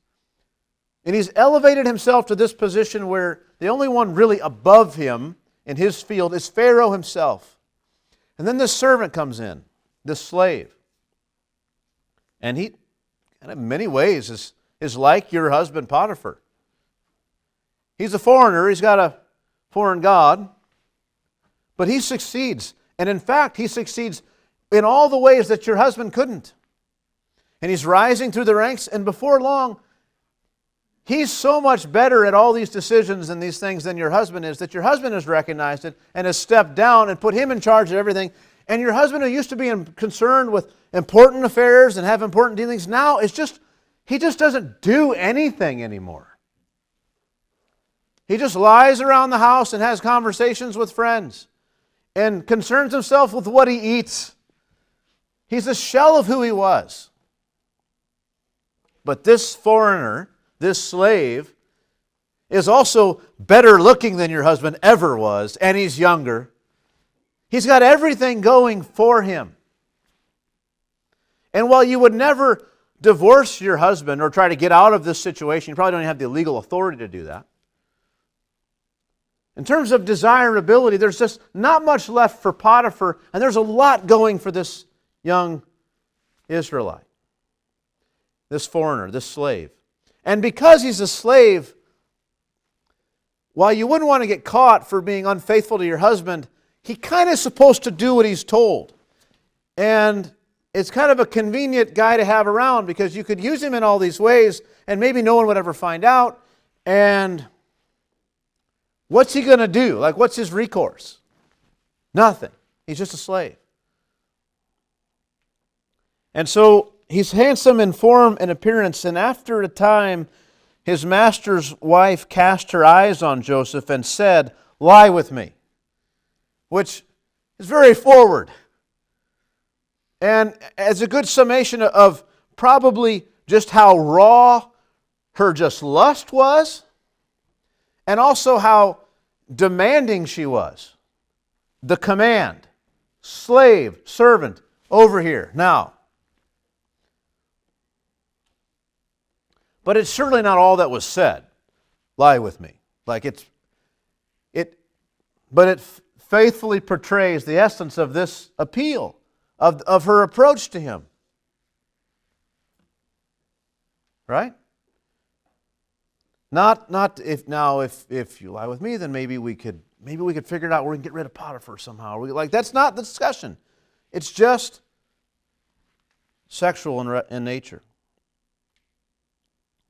And he's elevated himself to this position where the only one really above him in his field is Pharaoh himself. And then this servant comes in, this slave. And he, in many ways, is like your husband Potiphar. He's a foreigner, he's got a foreign god, but he succeeds. And in fact, he succeeds in all the ways that your husband couldn't. And he's rising through the ranks, and before long, he's so much better at all these decisions and these things than your husband is, that your husband has recognized it and has stepped down and put him in charge of everything. And your husband, who used to be concerned with important affairs and have important dealings, now he just doesn't do anything anymore. He just lies around the house and has conversations with friends and concerns himself with what he eats. He's a shell of who he was. But this foreigner, this slave, is also better looking than your husband ever was, and he's younger. He's got everything going for him. And while you would never divorce your husband or try to get out of this situation, you probably don't even have the legal authority to do that. In terms of desirability, there's just not much left for Potiphar, and there's a lot going for this young Israelite, this foreigner, this slave. And because he's a slave, while you wouldn't want to get caught for being unfaithful to your husband, he kind of is supposed to do what he's told. And it's kind of a convenient guy to have around because you could use him in all these ways and maybe no one would ever find out. And what's he going to do? Like, what's his recourse? Nothing. He's just a slave. And so he's handsome in form and appearance, and after a time, his master's wife cast her eyes on Joseph and said, "Lie with me," which is very forward. And as a good summation of probably just how raw her just lust was, and also how demanding she was. The command, slave, servant, over here, now. But it's certainly not all that was said. Lie with me. But it faithfully portrays the essence of this appeal, of her approach to him. Right? Not if you lie with me, then maybe we could figure it out where we can get rid of Potiphar somehow. That's not the discussion. It's just sexual in nature.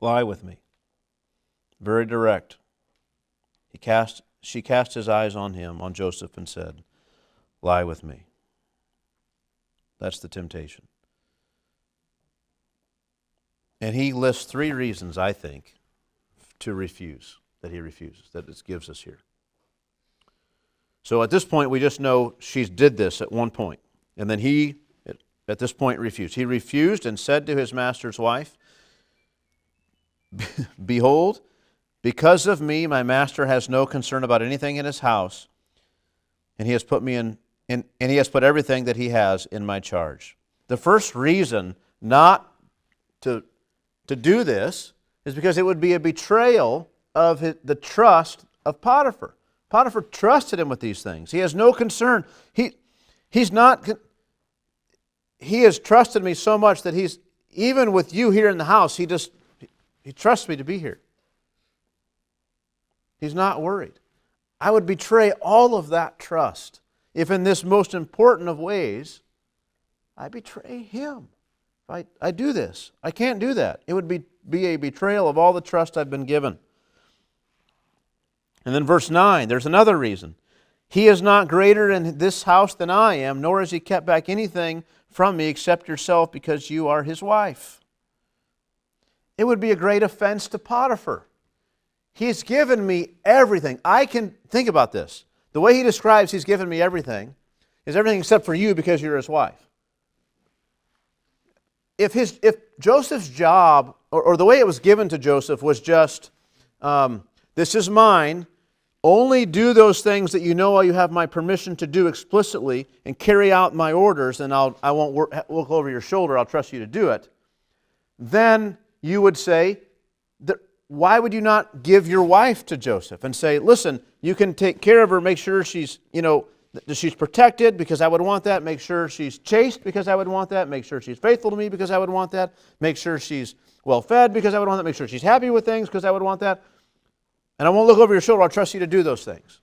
Lie with me. Very direct. She cast his eyes on him, on Joseph, and said, lie with me. That's the temptation. And he lists 3 reasons, I think, to refuse, that he refuses, that it gives us here. So at this point, we just know she did this at one point. And then he, at this point, refused. He refused and said to his master's wife, behold, because of me, my master has no concern about anything in his house, and he has put me and he has put everything that he has in my charge. The first reason not to do this is because it would be a betrayal of the trust of Potiphar. Potiphar trusted him with these things. He has no concern. He has trusted me so much that he's, even with you here in the house, he trusts me to be here. He's not worried. I would betray all of that trust if in this most important of ways, I betray him. If I do this, I can't do that. It would be a betrayal of all the trust I've been given. And then verse 9, there's another reason. He is not greater in this house than I am, nor has he kept back anything from me except yourself, because you are his wife. It would be a great offense to Potiphar. He's given me everything. I can think about this. The way he describes he's given me everything is everything except for you because you're his wife. If Joseph's job, or the way it was given to Joseph was just, this is mine, only do those things that you know you have my permission to do explicitly and carry out my orders, and I won't look over your shoulder, I'll trust you to do it, then you would say, why would you not give your wife to Joseph and say, listen, you can take care of her, make sure she's, she's protected because I would want that, make sure she's chaste because I would want that, make sure she's faithful to me because I would want that, make sure she's well fed because I would want that, make sure she's happy with things because I would want that, and I won't look over your shoulder, I'll trust you to do those things.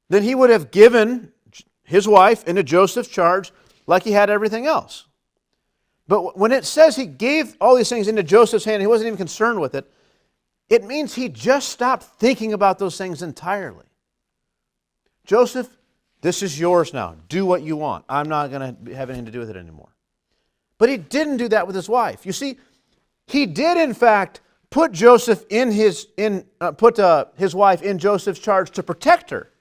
Then he would have given his wife into Joseph's charge like he had everything else. But when it says he gave all these things into Joseph's hand, he wasn't even concerned with it, it means he just stopped thinking about those things entirely. Joseph, this is yours now. Do what you want. I'm not going to have anything to do with it anymore. But he didn't do that with his wife. You see, he did in fact put his wife in Joseph's charge to protect her,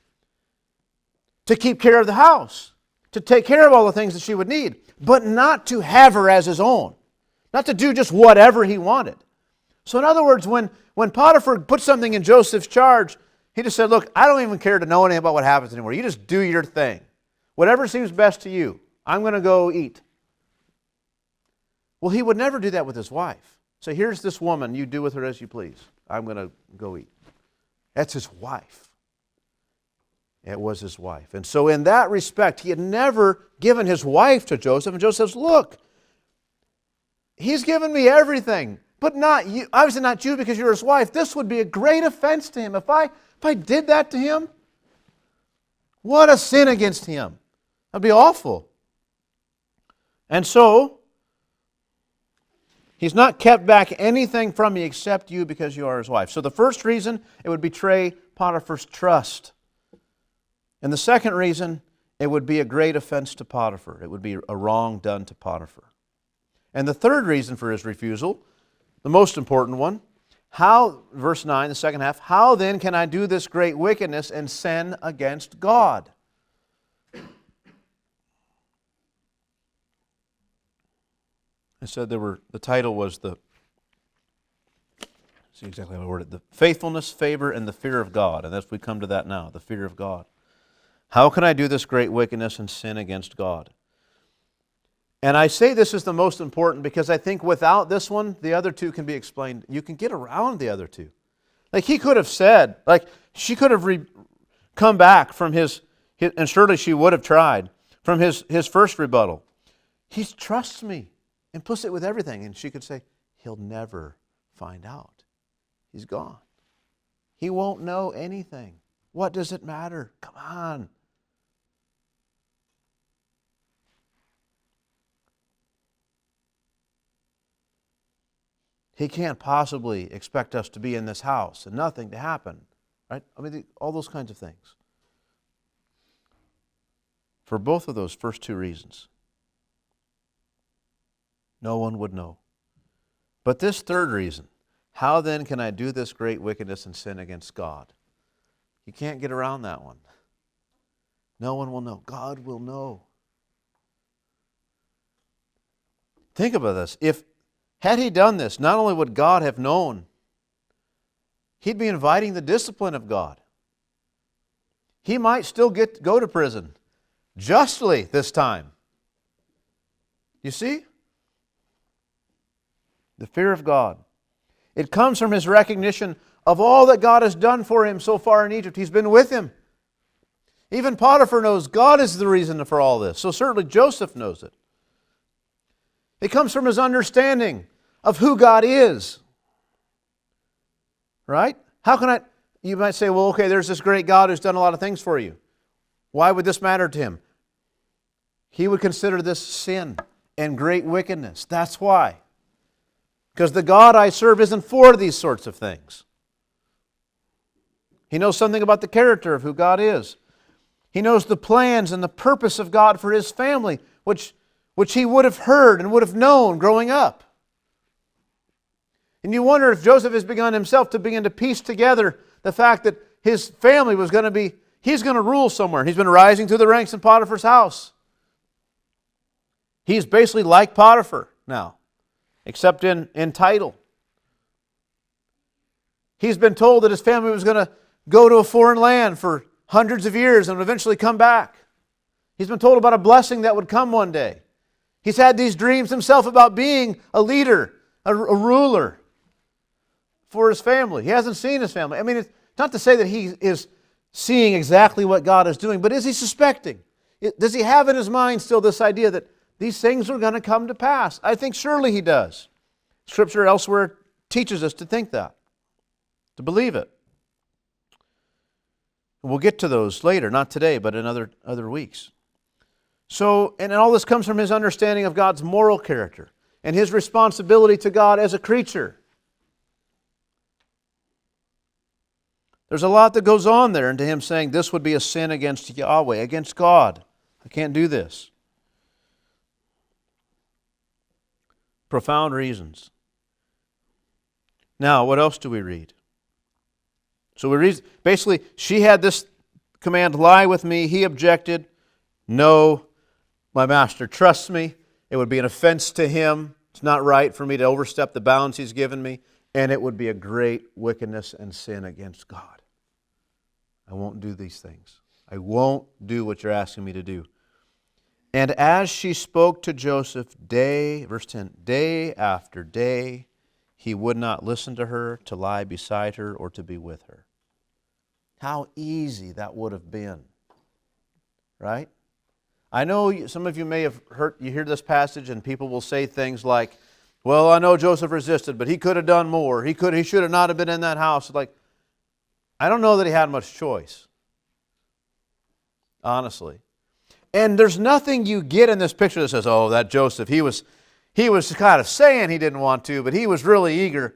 to keep care of the house, to take care of all the things that she would need, but not to have her as his own, not to do just whatever he wanted. So in other words, when Potiphar put something in Joseph's charge, he just said, look, I don't even care to know anything about what happens anymore. You just do your thing. Whatever seems best to you. I'm going to go eat. Well, he would never do that with his wife. So here's this woman, you do with her as you please. I'm going to go eat. That's his wife. It was his wife. And so in that respect, he had never given his wife to Joseph. And Joseph says, look, he's given me everything, but not you. Obviously not you because you're his wife. This would be a great offense to him. If I did that to him, what a sin against him. That'd be awful. And so, he's not kept back anything from me except you because you are his wife. So the first reason, it would betray Potiphar's trust. And the second reason, it would be a great offense to Potiphar. It would be a wrong done to Potiphar. And the third reason for his refusal, the most important one, verse 9, the second half, how then can I do this great wickedness and sin against God? I said the title was the see exactly how I worded it. The faithfulness, favor, and the fear of God. And that's we come to that now, the fear of God. How can I do this great wickedness and sin against God? And I say this is the most important because I think without this one, the other two can be explained. You can get around the other two. Like he could have said, like she could have come back from his, and surely she would have tried, from his first rebuttal. He trusts me, implicit with everything. And she could say, he'll never find out. He's gone. He won't know anything. What does it matter? Come on. He can't possibly expect us to be in this house and nothing to happen, right? I mean, all those kinds of things. For both of those first two reasons, no one would know. But this third reason, how then can I do this great wickedness and sin against God? You can't get around that one. No one will know. God will know. Think about this. Had he done this, not only would God have known, he'd be inviting the discipline of God. He might still go to prison, justly this time. You see? The fear of God. It comes from his recognition of all that God has done for him so far in Egypt. He's been with him. Even Potiphar knows God is the reason for all this. So certainly Joseph knows it. It comes from his understanding of who God is. Right? You might say, well, okay, there's this great God who's done a lot of things for you. Why would this matter to him? He would consider this sin and great wickedness. That's why. Because the God I serve isn't for these sorts of things. He knows something about the character of who God is. He knows the plans and the purpose of God for his family, which he would have heard and would have known growing up. And you wonder if Joseph has begun himself to begin to piece together the fact that his family was going to be, he's going to rule somewhere. He's been rising through the ranks in Potiphar's house. He's basically like Potiphar now, except in title. He's been told that his family was going to go to a foreign land for hundreds of years and eventually come back. He's been told about a blessing that would come one day. He's had these dreams himself about being a leader, a ruler for his family. He hasn't seen his family. I mean, it's not to say that he is seeing exactly what God is doing, but is he suspecting? Does he have in his mind still this idea that these things are going to come to pass? I think surely he does. Scripture elsewhere teaches us to think that, to believe it. We'll get to those later, not today, but in other weeks. So, and all this comes from his understanding of God's moral character and his responsibility to God as a creature. There's a lot that goes on there into him saying this would be a sin against Yahweh, against God. I can't do this. Profound reasons. Now, what else do we read? So we read, basically, she had this command, lie with me. He objected. No, my master trusts me. It would be an offense to him. It's not right for me to overstep the bounds he's given me. And it would be a great wickedness and sin against God. I won't do these things. I won't do what you're asking me to do. And as she spoke to Joseph verse 10, day after day, he would not listen to her, to lie beside her, or to be with her. How easy that would have been, right? I know some of you may have you hear this passage and people will say things like, well, I know Joseph resisted, but he could have done more. He should have not have been in that house. Like, I don't know that he had much choice, honestly. And there's nothing you get in this picture that says, oh, that Joseph, he was kind of saying he didn't want to, but he was really eager.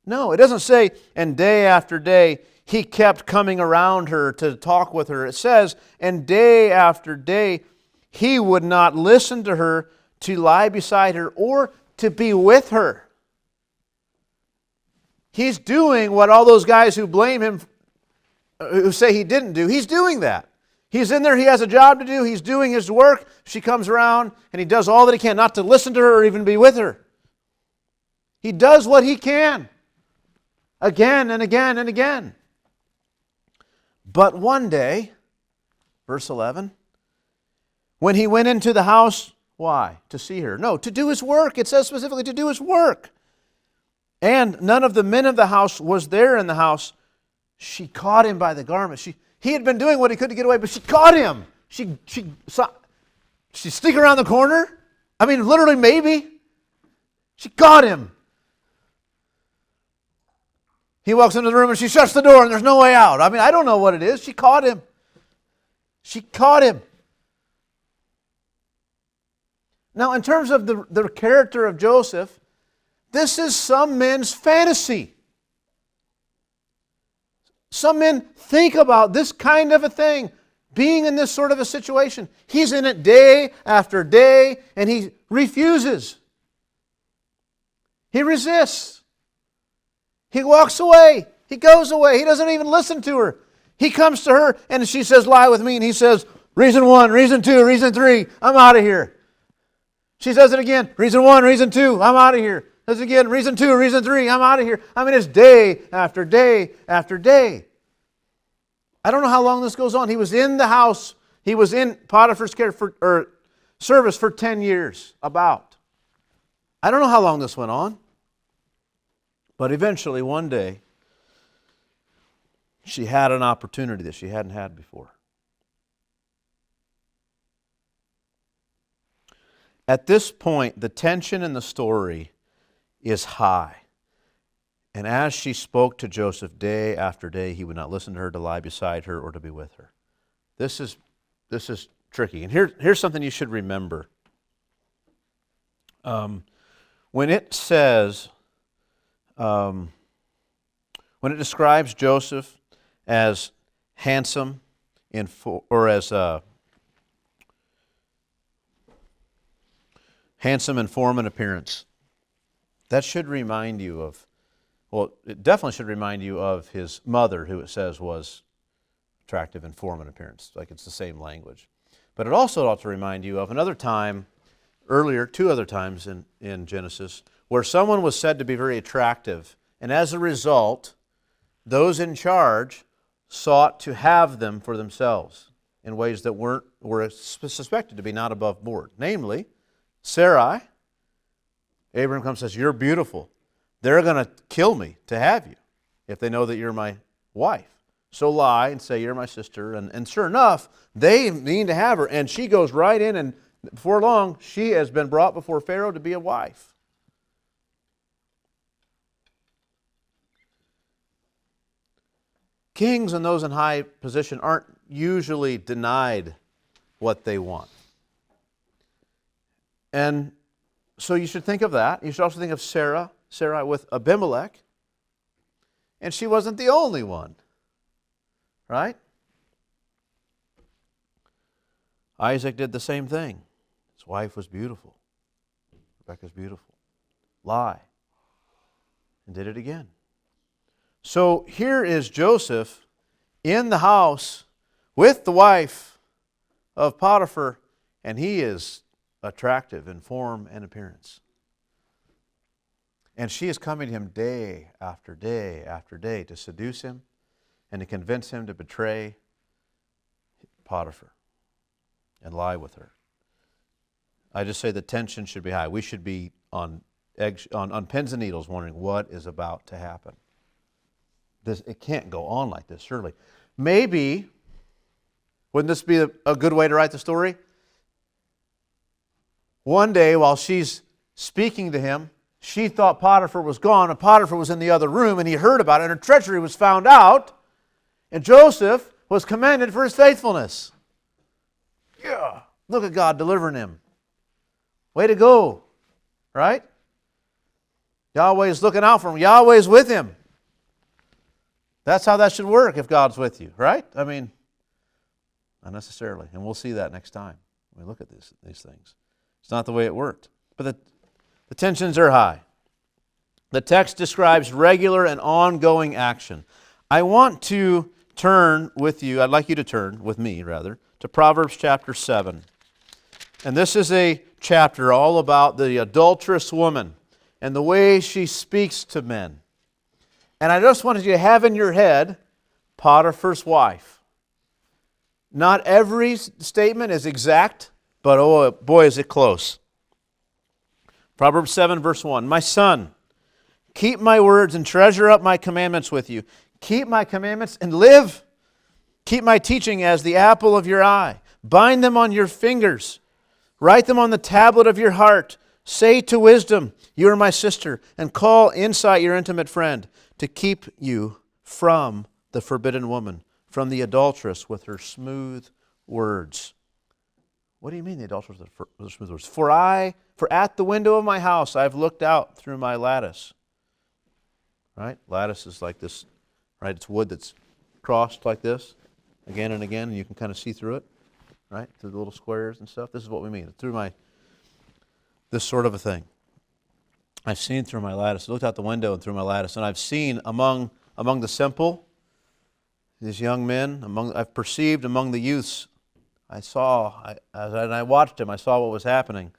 No, it doesn't say, and day after day, he kept coming around her to talk with her. It says, and day after day, he would not listen to her, to lie beside her, or to be with her. He's doing what all those guys who blame him, who say he didn't do, he's doing that. He's in there, he has a job to do, he's doing his work. She comes around and he does all that he can, not to listen to her or even be with her. He does what he can. again and again and again. But one day, verse 11, when he went into the house, why? To see her. No, to do his work. It says specifically to do his work. And none of the men of the house was there in the house. She caught him by the garment. He had been doing what he could to get away, but she caught him. She sneak around the corner? I mean, literally, maybe. She caught him. He walks into the room and she shuts the door and there's no way out. I mean, I don't know what it is. She caught him. She caught him. Now, in terms of the character of Joseph, this is some men's fantasy. Some men think about this kind of a thing, being in this sort of a situation. He's in it day after day, and he refuses. He resists. He walks away. He goes away. He doesn't even listen to her. He comes to her, and she says, lie with me. And he says, reason 1, reason 2, reason 3, I'm out of here. She says it again, reason 1, reason 2, I'm out of here. Says it again, reason 2, reason 3, I'm out of here. I mean, it's day after day after day. I don't know how long this goes on. He was in the house. He was in Potiphar's service for 10 years, about. I don't know how long this went on. But eventually, one day, she had an opportunity that she hadn't had before. At this point, the tension in the story is high. And as she spoke to Joseph day after day, he would not listen to her, to lie beside her, or to be with her. This is tricky. And here's something you should remember. When it says, when it describes Joseph as handsome handsome in form and appearance, that should remind you of, well, it definitely should remind you of his mother, who it says was attractive in form and appearance. Like it's the same language. But it also ought to remind you of another time, earlier, 2 other times in Genesis, where someone was said to be very attractive, and as a result, those in charge sought to have them for themselves in ways that were suspected to be not above board. Namely, Sarai, Abraham comes and says, you're beautiful. They're going to kill me to have you if they know that you're my wife. So lie and say you're my sister. And sure enough, they mean to have her. And she goes right in, and before long, she has been brought before Pharaoh to be a wife. Kings and those in high position aren't usually denied what they want. And so you should think of that. You should also think of Sarah with Abimelech. And she wasn't the only one, right? Isaac did the same thing. His wife was beautiful. Rebekah's beautiful. Lie. And did it again. So here is Joseph in the house with the wife of Potiphar, and he is attractive in form and appearance. And she is coming to him day after day after day to seduce him and to convince him to betray Potiphar and lie with her. I just say the tension should be high. We should be on pins and needles wondering what is about to happen. It can't go on like this, surely. Maybe, wouldn't this be a good way to write the story? One day, while she's speaking to him, she thought Potiphar was gone, and Potiphar was in the other room, and he heard about it, and her treachery was found out, and Joseph was commended for his faithfulness. Yeah, look at God delivering him. Way to go, right? Yahweh's looking out for him. Yahweh's with him. That's how that should work if God's with you, right? I mean, not necessarily. And we'll see that next time when we look at these things. It's not the way it worked. But the tensions are high. The text describes regular and ongoing action. I want to turn with you, I'd like you to turn with me, rather, to Proverbs chapter 7. And this is a chapter all about the adulterous woman and the way she speaks to men. And I just wanted you to have in your head Potiphar's wife. Not every statement is exact, but oh boy, is it close. Proverbs 7, verse 1. My son, keep my words and treasure up my commandments with you. Keep my commandments and live. Keep my teaching as the apple of your eye. Bind them on your fingers. Write them on the tablet of your heart. Say to wisdom, you are my sister, and call insight your intimate friend, to keep you from the forbidden woman, from the adulteress with her smooth words. What do you mean the adulteress with her smooth words? For at the window of my house I have looked out through my lattice. Right? Lattice is like this, right? It's wood that's crossed like this, again and again, and you can kind of see through it, right? Through the little squares and stuff. This is what we mean. Through this sort of a thing. I've seen through my lattice. I looked out the window and through my lattice, and I've seen among the simple, these young men, I've perceived among the youths. As I watched him, I saw what was happening.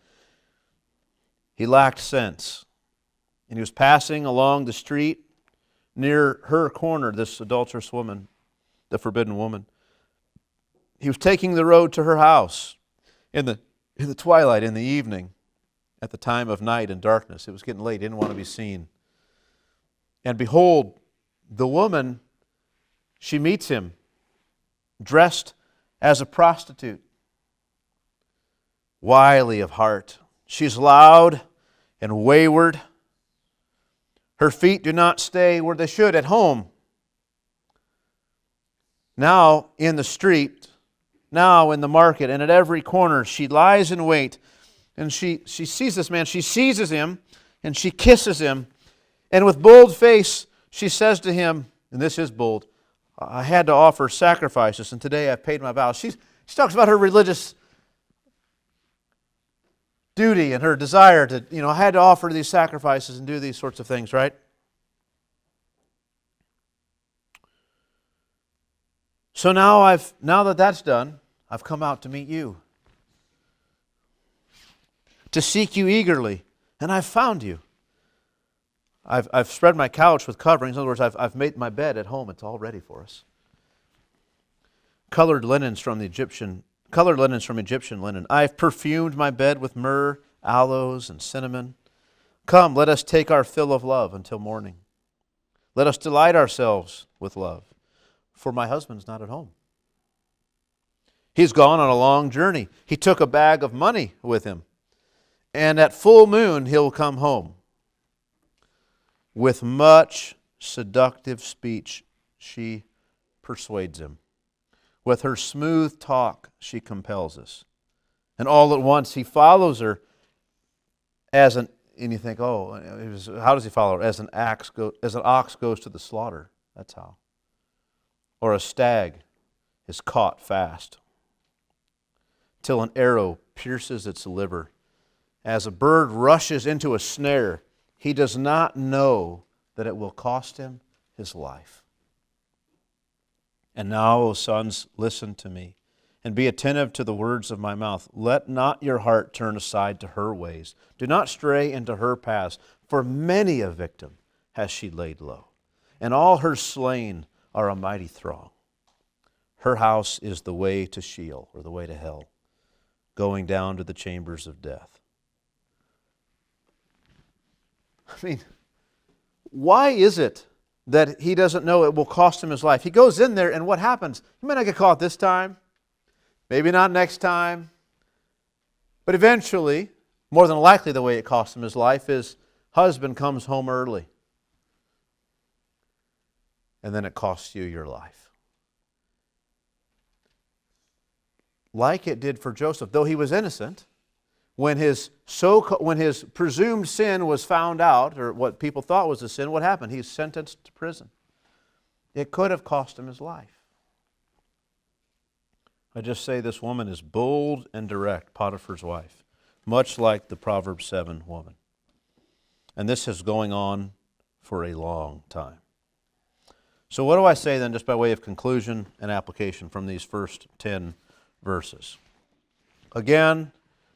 He lacked sense. And he was passing along the street near her corner, this adulterous woman, the forbidden woman. He was taking the road to her house in the twilight, in the evening, at the time of night and darkness. It was getting late. He didn't want to be seen. And behold, the woman, she meets him, dressed as a prostitute, wily of heart. She's loud and wayward. Her feet do not stay where they should, at home. Now in the street, now in the market, and at every corner, she lies in wait. And she sees this man, she seizes him, and she kisses him. And with bold face, she says to him, and this is bold, I had to offer sacrifices, and today I've paid my vows. She talks about her religious duty and her desire to, I had to offer these sacrifices and do these sorts of things, right? So now that that's done, I've come out to meet you, to seek you eagerly, and I've found you. I've spread my couch with coverings. In other words, I've made my bed at home. It's all ready for us. Colored linens from Egyptian linen. I've perfumed my bed with myrrh, aloes, and cinnamon. Come, let us take our fill of love until morning. Let us delight ourselves with love, for my husband's not at home. He's gone on a long journey. He took a bag of money with him, and at full moon he'll come home. With much seductive speech, she persuades him. With her smooth talk, she compels us. And all at once, he follows her and you think, how does he follow her? As an ox goes to the slaughter. That's how. Or a stag is caught fast, till an arrow pierces its liver. As a bird rushes into a snare, he does not know that it will cost him his life. And now, O sons, listen to me, and be attentive to the words of my mouth. Let not your heart turn aside to her ways. Do not stray into her paths, for many a victim has she laid low, and all her slain are a mighty throng. Her house is the way to Sheol, or the way to hell, going down to the chambers of death. I mean, why is it that he doesn't know it will cost him his life? He goes in there, and what happens? He may not get caught this time, maybe not next time, but eventually, more than likely the way it costs him his life is husband comes home early, and then it costs you your life. Like it did for Joseph, though he was innocent, when his presumed sin was found out, or what people thought was a sin, what happened? He was sentenced to prison. It could have cost him his life. I just say this woman is bold and direct, Potiphar's wife, much like the Proverbs 7 woman. And this is going on for a long time. So what do I say then, just by way of conclusion and application from these first 10 verses? Again,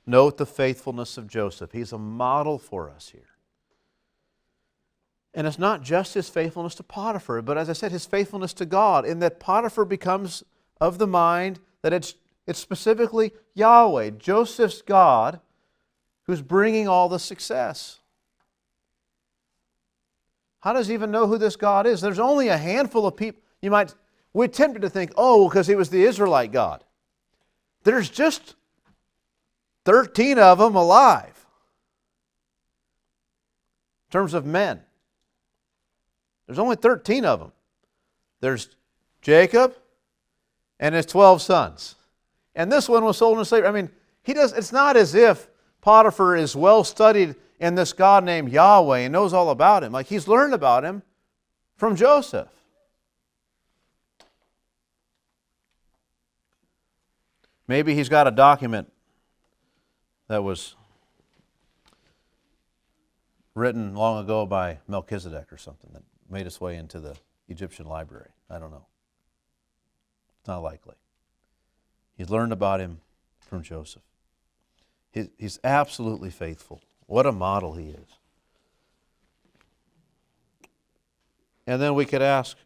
note the faithfulness of Joseph. He's a model for us here. And it's not just his faithfulness to Potiphar, but as I said, his faithfulness to God, in that Potiphar becomes of the mind that it's specifically Yahweh, Joseph's God, who's bringing all the success. How does he even know who this God is? There's only a handful of people. We're tempted to think, oh, because he was the Israelite God. There's just 13 of them alive in terms of men. There's only 13 of them. There's Jacob and his 12 sons. And this one was sold into slavery. I mean, it's not as if Potiphar is well studied in this God named Yahweh and knows all about him. Like, he's learned about him from Joseph. Maybe he's got a document that was written long ago by Melchizedek or something that made its way into the Egyptian library. I don't know. It's not likely. He's learned about him from Joseph. He's absolutely faithful. What a model he is. And then we could ask,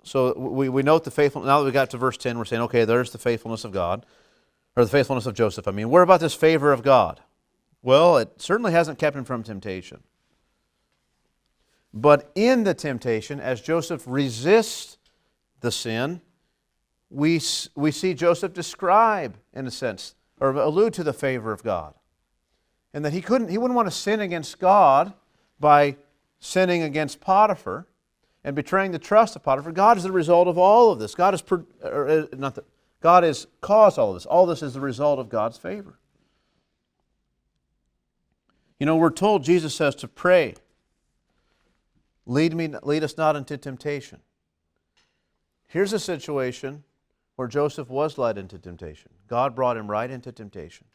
so we note the faithfulness. Now that we got to verse 10, we're saying, okay, there's the faithfulness of God, or the faithfulness of Joseph. I mean, what about this favor of God? Well, it certainly hasn't kept him from temptation. But in the temptation, as Joseph resists the sin, we see Joseph describe, in a sense, or allude to the favor of God. And that he wouldn't want to sin against God by sinning against Potiphar and betraying the trust of Potiphar. God is the result of all of this. God has caused all of this. All this is the result of God's favor. You know, we're told, Jesus says to pray, lead us not into temptation. Here's a situation where Joseph was led into temptation. God brought him right into temptation.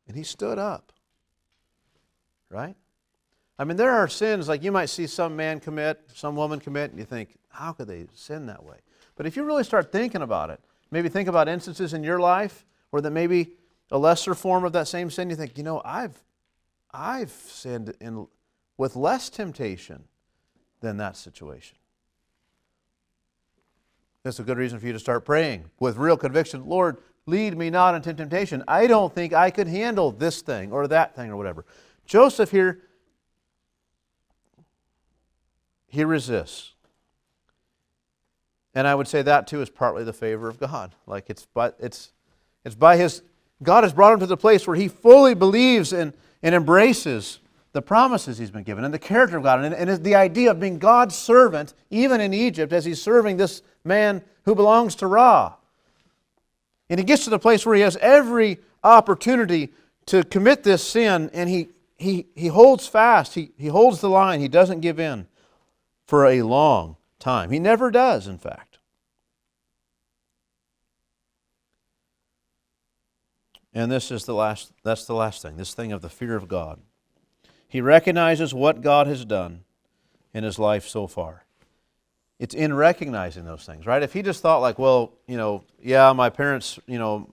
And he stood up. Right? I mean, there are sins like you might see some man commit, some woman commit, and you think, how could they sin that way? But if you really start thinking about it, maybe think about instances in your life where that maybe a lesser form of that same sin, you think, you know, I've sinned with less temptation than that situation. That's a good reason for you to start praying with real conviction. Lord, lead me not into temptation. I don't think I could handle this thing or that thing or whatever. Joseph here, he resists. And I would say that too is partly the favor of God. Like it's by his, God has brought him to the place where he fully believes and embraces the promises he's been given and the character of God and the idea of being God's servant, even in Egypt, as he's serving this man who belongs to Ra. And he gets to the place where he has every opportunity to commit this sin, and he holds fast, he holds the line, he doesn't give in for a long time. He never does, in fact. And that's the last thing, this thing of the fear of God. He recognizes what God has done in his life so far. It's in recognizing those things, right? If he just thought like, well, yeah, my parents,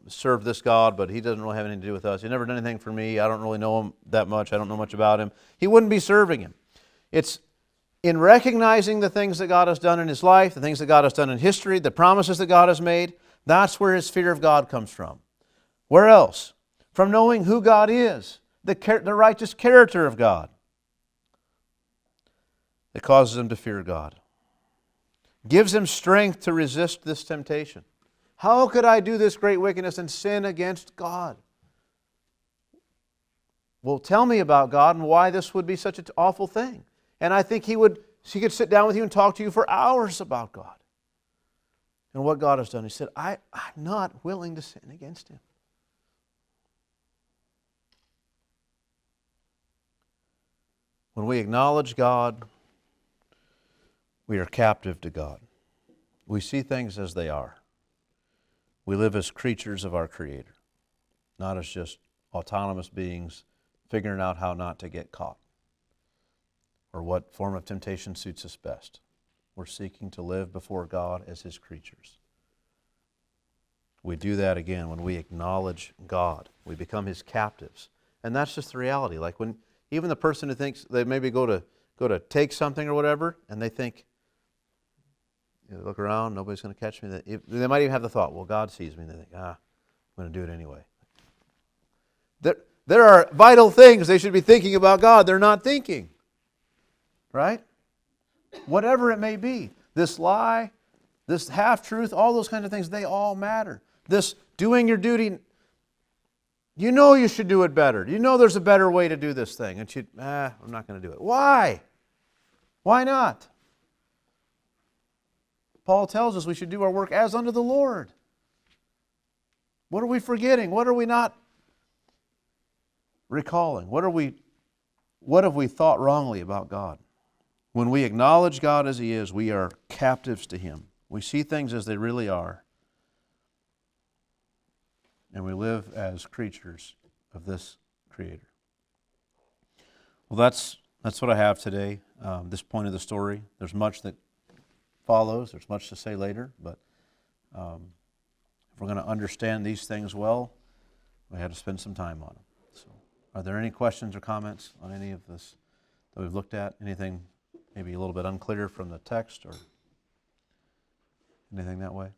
served this God, but he doesn't really have anything to do with us. He never done anything for me. I don't really know him that much. I don't know much about him. He wouldn't be serving him. It's in recognizing the things that God has done in his life, the things that God has done in history, the promises that God has made. That's where his fear of God comes from. Where else? From knowing who God is, the righteous character of God. It causes him to fear God. Gives him strength to resist this temptation. How could I do this great wickedness and sin against God? Well, tell me about God and why this would be such an awful thing. And I think he could sit down with you and talk to you for hours about God and what God has done. He said, I'm not willing to sin against him. When we acknowledge God, we are captive to God. We see things as they are. We live as creatures of our Creator, not as just autonomous beings figuring out how not to get caught or what form of temptation suits us best. We're seeking to live before God as His creatures. We do that again when we acknowledge God. We become His captives. And that's just the reality. Like even Even the person who thinks they maybe go to take something or whatever, and they think, you know, look around, nobody's going to catch me. They might even have the thought, well, God sees me, and they think, I'm going to do it anyway. There are vital things they should be thinking about God. They're not thinking. Right? Whatever it may be. This lie, this half-truth, all those kinds of things, they all matter. This doing your duty, you know you should do it better. You know there's a better way to do this thing. And I'm not going to do it. Why? Why not? Paul tells us we should do our work as unto the Lord. What are we forgetting? What are we not recalling? What have we thought wrongly about God? When we acknowledge God as He is, we are captives to Him. We see things as they really are. And we live as creatures of this Creator. Well, that's what I have today, this point of the story. There's much that follows. There's much to say later. But if we're going to understand these things well, we had to spend some time on them. So, are there any questions or comments on any of this that we've looked at? Anything maybe a little bit unclear from the text or anything that way?